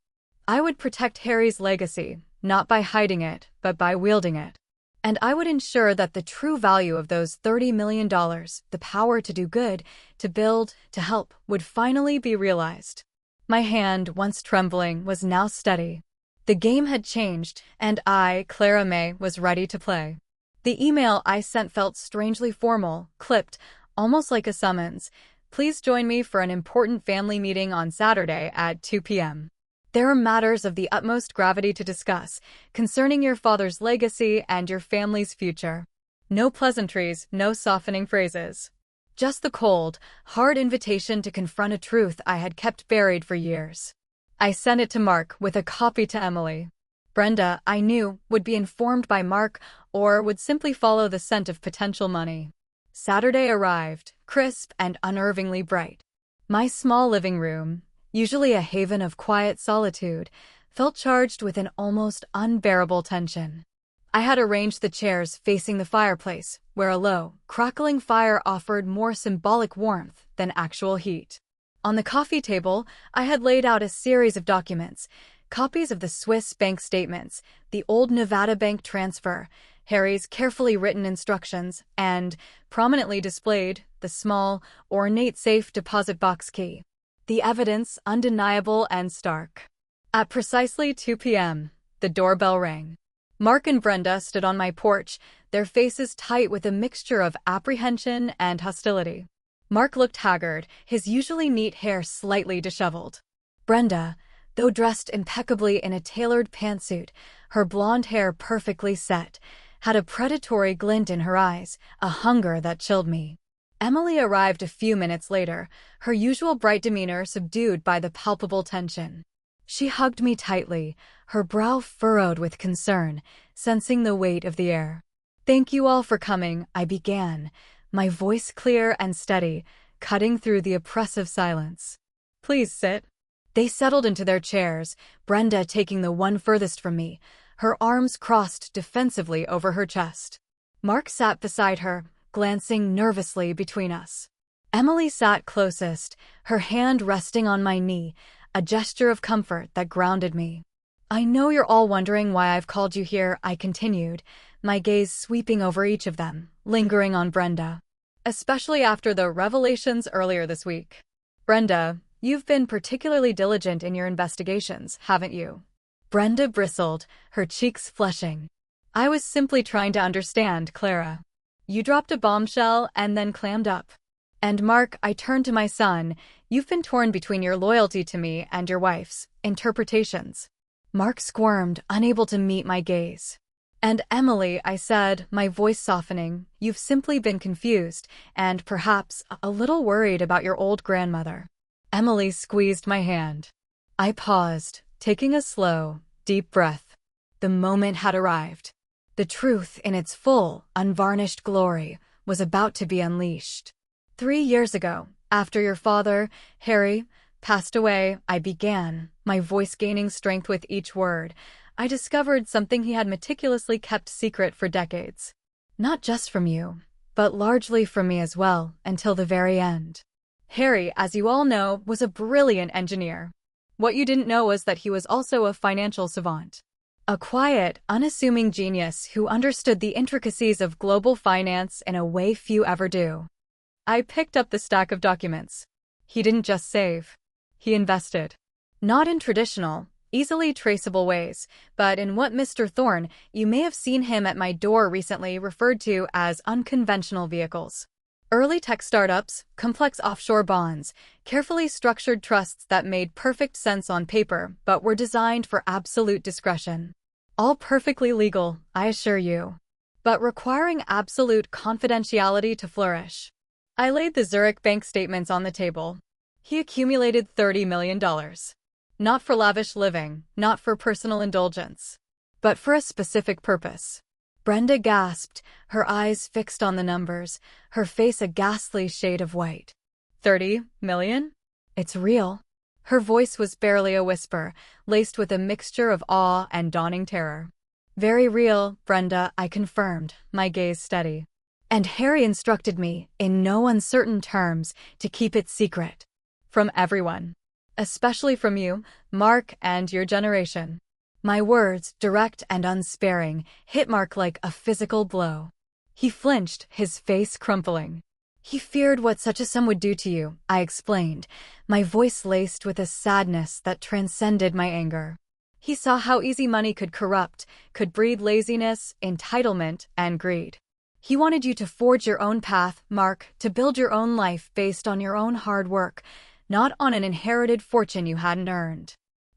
I would protect Harry's legacy, not by hiding it, but by wielding it. And I would ensure that the true value of those $30 million, the power to do good, to build, to help, would finally be realized. My hand, once trembling, was now steady. The game had changed, and I, Clara May, was ready to play. The email I sent felt strangely formal, clipped, almost like a summons. Please join me for an important family meeting on Saturday at 2 p.m. There are matters of the utmost gravity to discuss, concerning your father's legacy and your family's future. No pleasantries, no softening phrases. Just the cold, hard invitation to confront a truth I had kept buried for years. I sent it to Mark with a copy to Emily. Brenda, I knew, would be informed by Mark or would simply follow the scent of potential money. Saturday arrived, crisp and unnervingly bright. My small living room, usually a haven of quiet solitude, felt charged with an almost unbearable tension. I had arranged the chairs facing the fireplace, where a low, crackling fire offered more symbolic warmth than actual heat. On the coffee table, I had laid out a series of documents, copies of the Swiss bank statements, the old Nevada bank transfer, Harry's carefully written instructions, and, prominently displayed, the small, ornate safe deposit box key. The evidence undeniable and stark. At precisely 2 p.m., the doorbell rang. Mark and Brenda stood on my porch, their faces tight with a mixture of apprehension and hostility. Mark looked haggard, his usually neat hair slightly disheveled. Brenda, though dressed impeccably in a tailored pantsuit, her blonde hair perfectly set, had a predatory glint in her eyes, a hunger that chilled me. Emily arrived a few minutes later, her usual bright demeanor subdued by the palpable tension. She hugged me tightly, her brow furrowed with concern, sensing the weight of the air. "Thank you all for coming," I began, my voice clear and steady, cutting through the oppressive silence. "Please sit." They settled into their chairs, Brenda taking the one furthest from me, her arms crossed defensively over her chest. Mark sat beside her, glancing nervously between us. Emily sat closest, her hand resting on my knee, a gesture of comfort that grounded me. "I know you're all wondering why I've called you here," I continued, my gaze sweeping over each of them, lingering on Brenda. "Especially after the revelations earlier this week. Brenda, you've been particularly diligent in your investigations, haven't you?" Brenda bristled, her cheeks flushing. "I was simply trying to understand, Clara. You dropped a bombshell and then clammed up. And Mark," I turned to my son, "you've been torn between your loyalty to me and your wife's interpretations." Mark squirmed, unable to meet my gaze. "And Emily," I said, my voice softening, "you've simply been confused and perhaps a little worried about your old grandmother." Emily squeezed my hand. I paused, taking a slow, deep breath. The moment had arrived. The truth in its full, unvarnished glory was about to be unleashed. 3 years ago, after your father, Harry, passed away, I began, my voice gaining strength with each word. I discovered something he had meticulously kept secret for decades. Not just from you, but largely from me as well, until the very end. Harry, as you all know, was a brilliant engineer. What you didn't know was that he was also a financial savant. A quiet, unassuming genius who understood the intricacies of global finance in a way few ever do. I picked up the stack of documents. He didn't just save. He invested. Not in traditional, easily traceable ways, but in what Mr. Thorne, you may have seen him at my door recently referred to as unconventional vehicles. Early tech startups, complex offshore bonds, carefully structured trusts that made perfect sense on paper but were designed for absolute discretion. All perfectly legal, I assure you, but requiring absolute confidentiality to flourish. I laid the Zurich bank statements on the table. He accumulated $30 million. Not for lavish living, not for personal indulgence, but for a specific purpose. Brenda gasped, her eyes fixed on the numbers, her face a ghastly shade of white. 30 million? It's real. Her voice was barely a whisper, laced with a mixture of awe and dawning terror. Very real, Brenda, I confirmed, my gaze steady. And Harry instructed me, in no uncertain terms, to keep it secret. From everyone. Especially from you, Mark, and your generation. My words, direct and unsparing, hit Mark like a physical blow. He flinched, his face crumpling. He feared what such a sum would do to you, I explained, my voice laced with a sadness that transcended my anger. He saw how easy money could corrupt, could breed laziness, entitlement, and greed. He wanted you to forge your own path, Mark, to build your own life based on your own hard work, not on an inherited fortune you hadn't earned.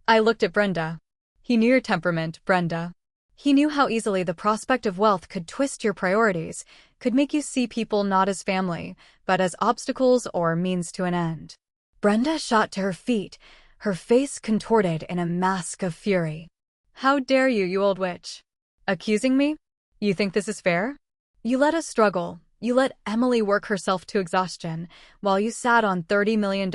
I looked at Brenda. He knew your temperament, Brenda. He knew how easily the prospect of wealth could twist your priorities, could make you see people not as family, but as obstacles or means to an end. Brenda shot to her feet, her face contorted in a mask of fury. How dare you, you old witch? Accusing me? You think this is fair? You let us struggle. You let Emily work herself to exhaustion, while you sat on $30 million,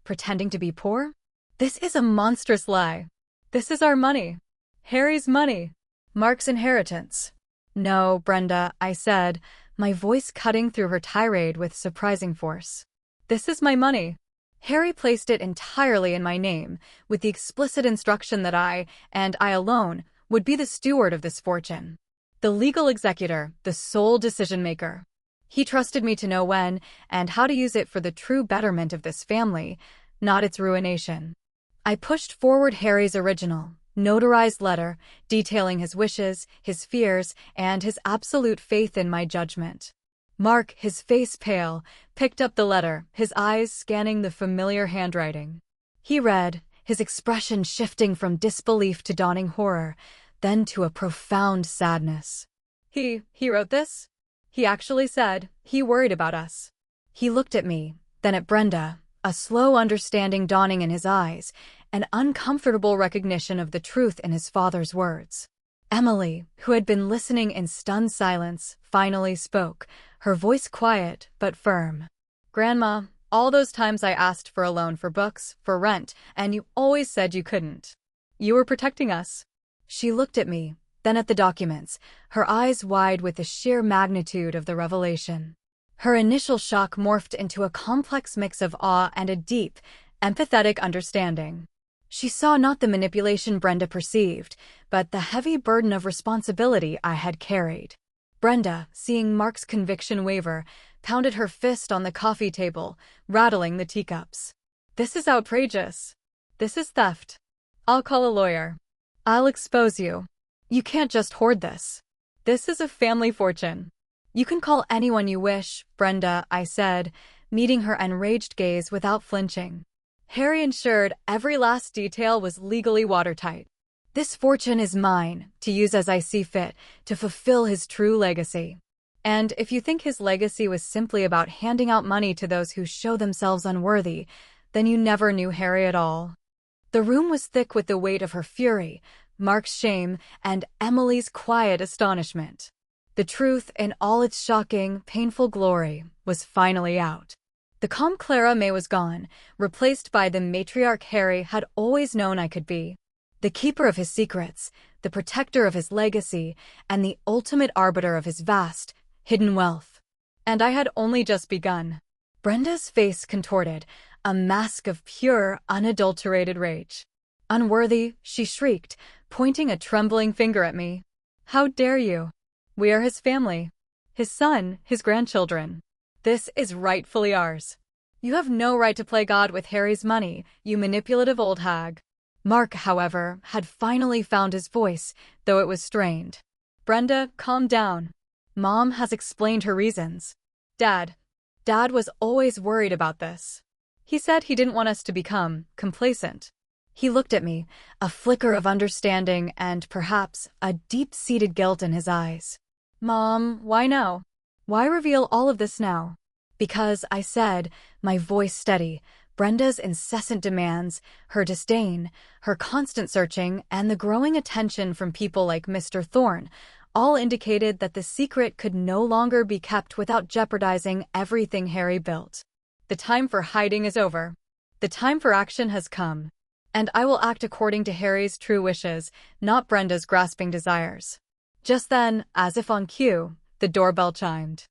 pretending to be poor? This is a monstrous lie. This is our money. Harry's money. Mark's inheritance. No, Brenda, I said, my voice cutting through her tirade with surprising force. This is my money. Harry placed it entirely in my name, with the explicit instruction that I, and I alone, would be the steward of this fortune. The legal executor, the sole decision-maker. He trusted me to know when and how to use it for the true betterment of this family, not its ruination. I pushed forward Harry's original, notarized letter, detailing his wishes, his fears, and his absolute faith in my judgment. Mark, his face pale, picked up the letter, his eyes scanning the familiar handwriting. He read, his expression shifting from disbelief to dawning horror, then to a profound sadness. He wrote this? He actually said he worried about us. He looked at me, then at Brenda, a slow understanding dawning in his eyes, an uncomfortable recognition of the truth in his father's words. Emily, who had been listening in stunned silence, finally spoke, her voice quiet but firm. Grandma, all those times I asked for a loan for books, for rent, and you always said you couldn't. You were protecting us. She looked at me, then at the documents, her eyes wide with the sheer magnitude of the revelation. Her initial shock morphed into a complex mix of awe and a deep, empathetic understanding. She saw not the manipulation Brenda perceived, but the heavy burden of responsibility I had carried. Brenda, seeing Mark's conviction waver, pounded her fist on the coffee table, rattling the teacups. This is outrageous. This is theft. I'll call a lawyer. I'll expose you. You can't just hoard this. This is a family fortune. You can call anyone you wish, Brenda, I said, meeting her enraged gaze without flinching. Harry ensured every last detail was legally watertight. This fortune is mine, to use as I see fit, to fulfill his true legacy. And if you think his legacy was simply about handing out money to those who show themselves unworthy, then you never knew Harry at all. The room was thick with the weight of her fury, Mark's shame, and Emily's quiet astonishment. The truth, in all its shocking, painful glory, was finally out. The calm Clara May was gone, replaced by the matriarch Harry had always known I could be. The keeper of his secrets, the protector of his legacy, and the ultimate arbiter of his vast, hidden wealth. And I had only just begun. Brenda's face contorted, a mask of pure, unadulterated rage. Unworthy, she shrieked, pointing a trembling finger at me. How dare you? We are his family. His son, his grandchildren. This is rightfully ours. You have no right to play God with Harry's money, you manipulative old hag. Mark, however, had finally found his voice, though it was strained. Brenda, calm down. Mom has explained her reasons. Dad, Dad was always worried about this. He said he didn't want us to become complacent. He looked at me, a flicker of understanding and perhaps a deep-seated guilt in his eyes. Mom, why now? Why reveal all of this now? Because, I said, my voice steady, Brenda's incessant demands, her disdain, her constant searching, and the growing attention from people like Mr. Thorne all indicated that the secret could no longer be kept without jeopardizing everything Harry built. The time for hiding is over. The time for action has come. And I will act according to Harry's true wishes, not Brenda's grasping desires. Just then, as if on cue, the doorbell chimed.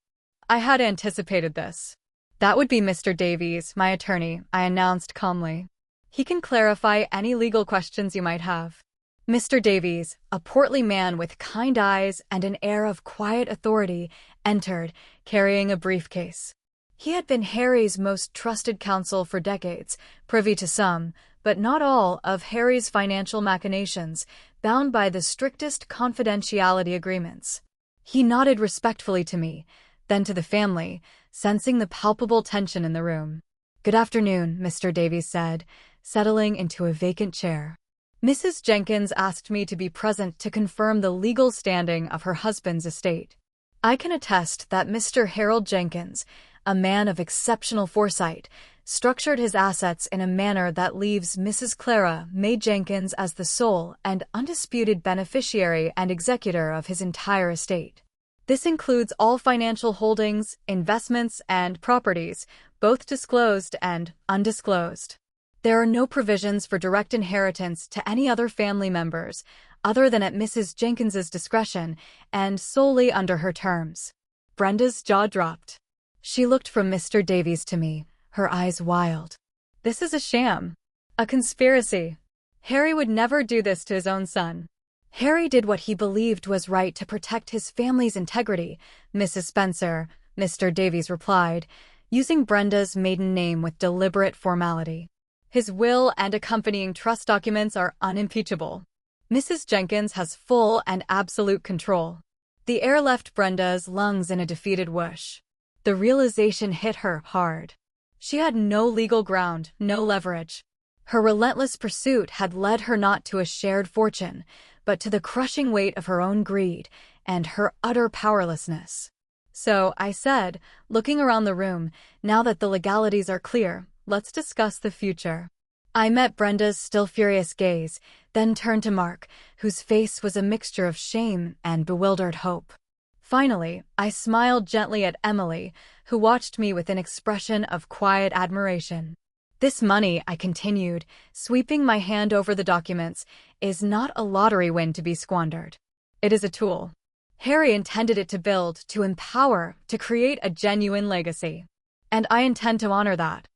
I had anticipated this. That would be Mr. Davies, my attorney, I announced calmly. He can clarify any legal questions you might have. Mr. Davies, a portly man with kind eyes and an air of quiet authority, entered, carrying a briefcase. He had been Harry's most trusted counsel for decades, privy to some, but not all, of Harry's financial machinations, bound by the strictest confidentiality agreements. He nodded respectfully to me, then to the family, sensing the palpable tension in the room. Good afternoon, Mr. Davies said, settling into a vacant chair. Mrs. Jenkins asked me to be present to confirm the legal standing of her husband's estate. I can attest that Mr. Harold Jenkins, a man of exceptional foresight, structured his assets in a manner that leaves Mrs. Clara May Jenkins as the sole and undisputed beneficiary and executor of his entire estate. This includes all financial holdings, investments, and properties, both disclosed and undisclosed. There are no provisions for direct inheritance to any other family members, other than at Mrs. Jenkins's discretion and solely under her terms. Brenda's jaw dropped. She looked from Mr. Davies to me, her eyes wild. This is a sham. A conspiracy. Harry would never do this to his own son. Harry did what he believed was right to protect his family's integrity, Mrs. Spencer, Mr. Davies replied, using Brenda's maiden name with deliberate formality. His will and accompanying trust documents are unimpeachable. Mrs. Jenkins has full and absolute control. The air left Brenda's lungs in a defeated whoosh. The realization hit her hard. She had no legal ground, no leverage. Her relentless pursuit had led her not to a shared fortune, but to the crushing weight of her own greed and her utter powerlessness. So, I said, looking around the room, now that the legalities are clear, let's discuss the future. I met Brenda's still furious gaze, then turned to Mark, whose face was a mixture of shame and bewildered hope. Finally, I smiled gently at Emily, who watched me with an expression of quiet admiration. This money, I continued, sweeping my hand over the documents, is not a lottery win to be squandered. It is a tool. Harry intended it to build, to empower, to create a genuine legacy. And I intend to honor that.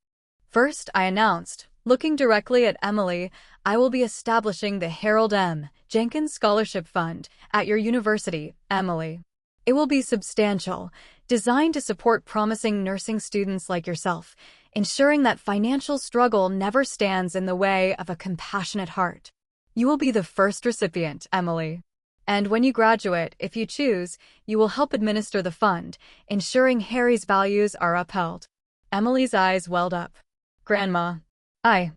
First, I announced, looking directly at Emily, I will be establishing the Harold M. Jenkins Scholarship Fund at your university, Emily. It will be substantial, designed to support promising nursing students like yourself, ensuring that financial struggle never stands in the way of a compassionate heart. You will be the first recipient, Emily. And when you graduate, if you choose, you will help administer the fund, ensuring Harry's values are upheld. Emily's eyes welled up. Grandma. I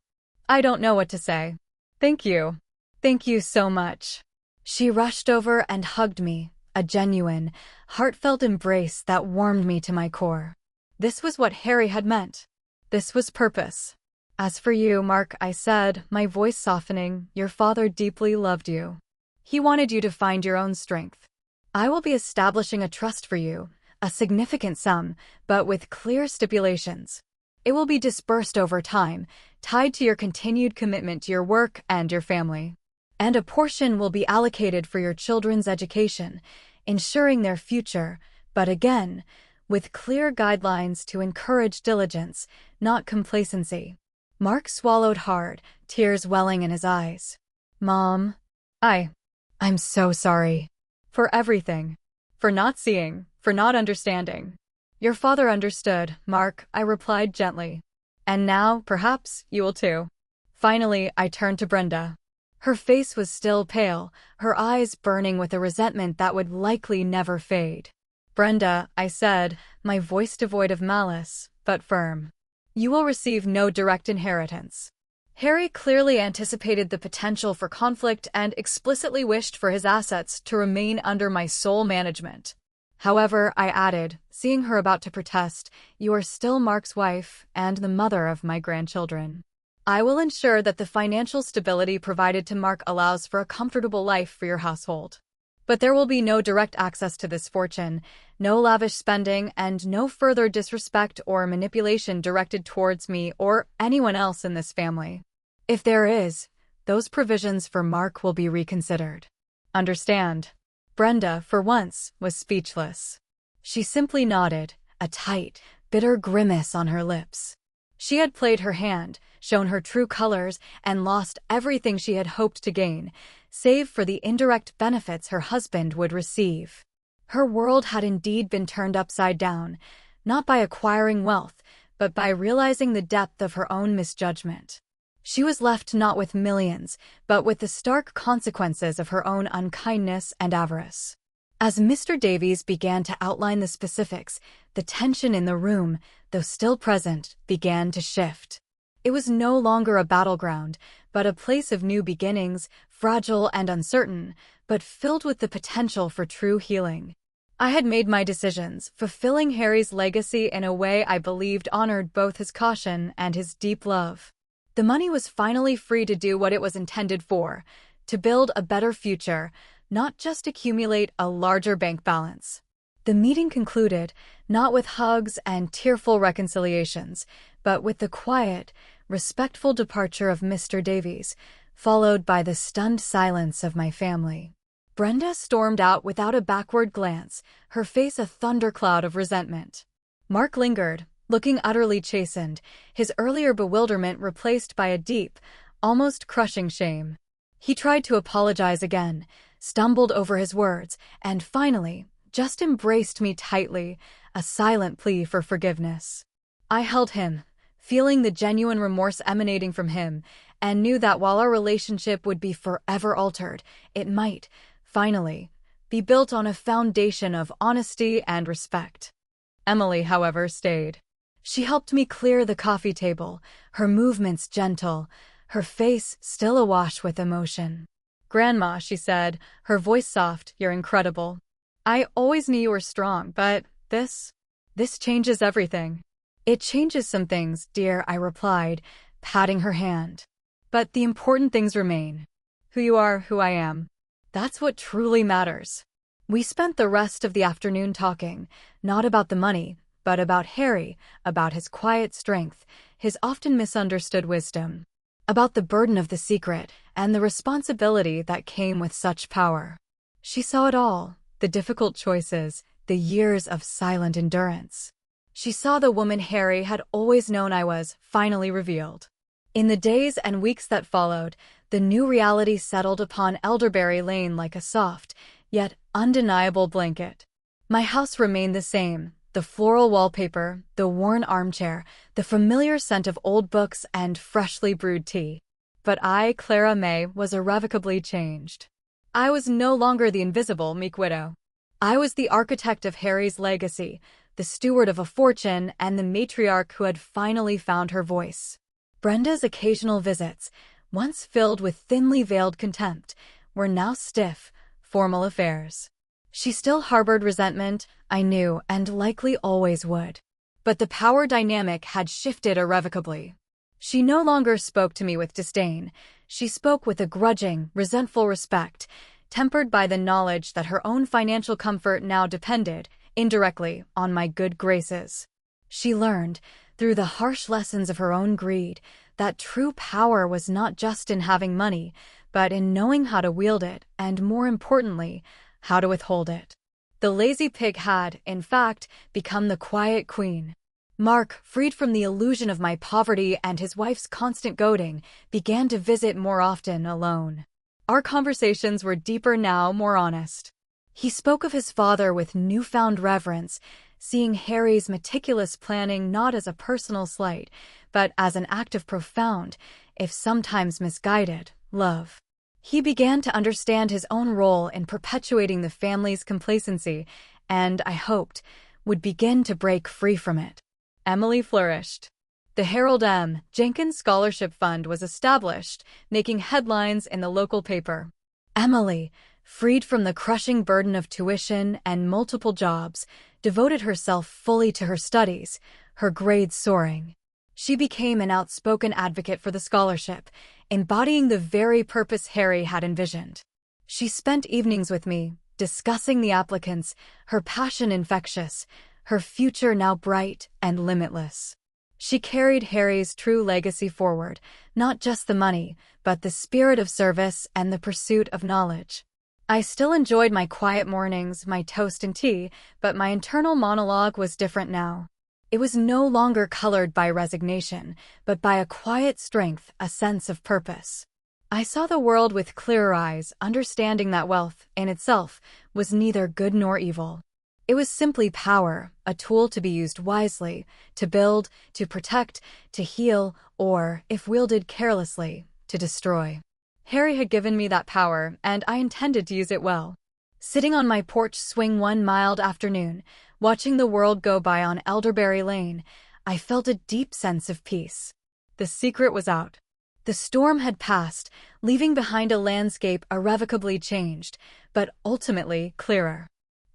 don't know what to say. Thank you. Thank you so much. She rushed over and hugged me, a genuine, heartfelt embrace that warmed me to my core. This was what Harry had meant. This was purpose. As for you, Mark, I said, my voice softening, your father deeply loved you. He wanted you to find your own strength. I will be establishing a trust for you, a significant sum, but with clear stipulations. It will be dispersed over time, tied to your continued commitment to your work and your family. And a portion will be allocated for your children's education, ensuring their future, but again, with clear guidelines to encourage diligence, not complacency. Mark swallowed hard, tears welling in his eyes. Mom, I'm so sorry. For everything. For not seeing, for not understanding. Your father understood, Mark, I replied gently. And now, perhaps, you will too. Finally, I turned to Brenda. Her face was still pale, her eyes burning with a resentment that would likely never fade. Brenda, I said, my voice devoid of malice, but firm. You will receive no direct inheritance. Harry clearly anticipated the potential for conflict and explicitly wished for his assets to remain under my sole management. However, I added, seeing her about to protest, you are still Mark's wife and the mother of my grandchildren. I will ensure that the financial stability provided to Mark allows for a comfortable life for your household. But there will be no direct access to this fortune, no lavish spending, and no further disrespect or manipulation directed towards me or anyone else in this family. If there is, those provisions for Mark will be reconsidered. Understand? Brenda, for once, was speechless. She simply nodded, a tight, bitter grimace on her lips. She had played her hand, shown her true colors, and lost everything she had hoped to gain, save for the indirect benefits her husband would receive. Her world had indeed been turned upside down, not by acquiring wealth, but by realizing the depth of her own misjudgment. She was left not with millions, but with the stark consequences of her own unkindness and avarice. As Mr. Davies began to outline the specifics, the tension in the room, though still present, began to shift. It was no longer a battleground, but a place of new beginnings, fragile and uncertain, but filled with the potential for true healing. I had made my decisions, fulfilling Harry's legacy in a way I believed honored both his caution and his deep love. The money was finally free to do what it was intended for, to build a better future, not just accumulate a larger bank balance. The meeting concluded, not with hugs and tearful reconciliations, but with the quiet, respectful departure of Mr. Davies, followed by the stunned silence of my family. Brenda stormed out without a backward glance, her face a thundercloud of resentment. Mark lingered, looking utterly chastened, his earlier bewilderment replaced by a deep, almost crushing shame. He tried to apologize again, stumbled over his words, and finally, just embraced me tightly, a silent plea for forgiveness. I held him, feeling the genuine remorse emanating from him, and knew that while our relationship would be forever altered, it might, finally, be built on a foundation of honesty and respect. Emily, however, stayed. She helped me clear the coffee table, her movements gentle, her face still awash with emotion. "Grandma," she said, her voice soft, "you're incredible. I always knew you were strong, but this changes everything." "It changes some things, dear," I replied, patting her hand. "But the important things remain. Who you are, who I am. That's what truly matters." We spent the rest of the afternoon talking, not about the money, but about Harry, about his quiet strength, his often misunderstood wisdom, about the burden of the secret and the responsibility that came with such power. She saw it all, the difficult choices, the years of silent endurance. She saw the woman Harry had always known I was, finally revealed. In the days and weeks that followed, the new reality settled upon Elderberry Lane like a soft, yet undeniable blanket. My house remained the same, the floral wallpaper, the worn armchair, the familiar scent of old books and freshly brewed tea. But I, Clara May, was irrevocably changed. I was no longer the invisible, meek widow. I was the architect of Harry's legacy, the steward of a fortune, and the matriarch who had finally found her voice. Brenda's occasional visits, once filled with thinly veiled contempt, were now stiff, formal affairs. She still harbored resentment, I knew, and likely always would. But the power dynamic had shifted irrevocably. She no longer spoke to me with disdain. She spoke with a grudging, resentful respect, tempered by the knowledge that her own financial comfort now depended, indirectly, on my good graces. She learned, through the harsh lessons of her own greed, that true power was not just in having money, but in knowing how to wield it, and more importantly, how to withhold it. The lazy pig had, in fact, become the quiet queen. Mark, freed from the illusion of my poverty and his wife's constant goading, began to visit more often alone. Our conversations were deeper now, more honest. He spoke of his father with newfound reverence, seeing Harry's meticulous planning not as a personal slight, but as an act of profound, if sometimes misguided, love. He began to understand his own role in perpetuating the family's complacency, and I hoped, would begin to break free from it. Emily flourished. The Harold M. Jenkins Scholarship Fund was established, making headlines in the local paper. Emily, freed from the crushing burden of tuition and multiple jobs, devoted herself fully to her studies, her grades soaring. She became an outspoken advocate for the scholarship, embodying the very purpose Harry had envisioned. She spent evenings with me, discussing the applicants, her passion infectious, her future now bright and limitless. She carried Harry's true legacy forward, not just the money, but the spirit of service and the pursuit of knowledge. I still enjoyed my quiet mornings, my toast and tea, but my internal monologue was different now. It was no longer colored by resignation, but by a quiet strength, a sense of purpose. I saw the world with clearer eyes, understanding that wealth, in itself, was neither good nor evil. It was simply power, a tool to be used wisely, to build, to protect, to heal, or, if wielded carelessly, to destroy. Harry had given me that power, and I intended to use it well. Sitting on my porch swing one mild afternoon, watching the world go by on Elderberry Lane, I felt a deep sense of peace. The secret was out. The storm had passed, leaving behind a landscape irrevocably changed, but ultimately clearer.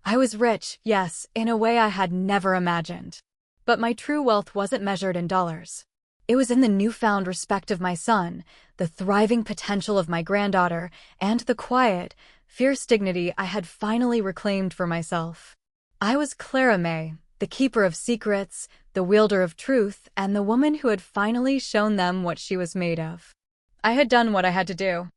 I was rich, yes, in a way I had never imagined. But my true wealth wasn't measured in dollars. It was in the newfound respect of my son, the thriving potential of my granddaughter, and the quiet, fierce dignity I had finally reclaimed for myself. I was Clara May, the keeper of secrets, the wielder of truth, and the woman who had finally shown them what she was made of. I had done what I had to do.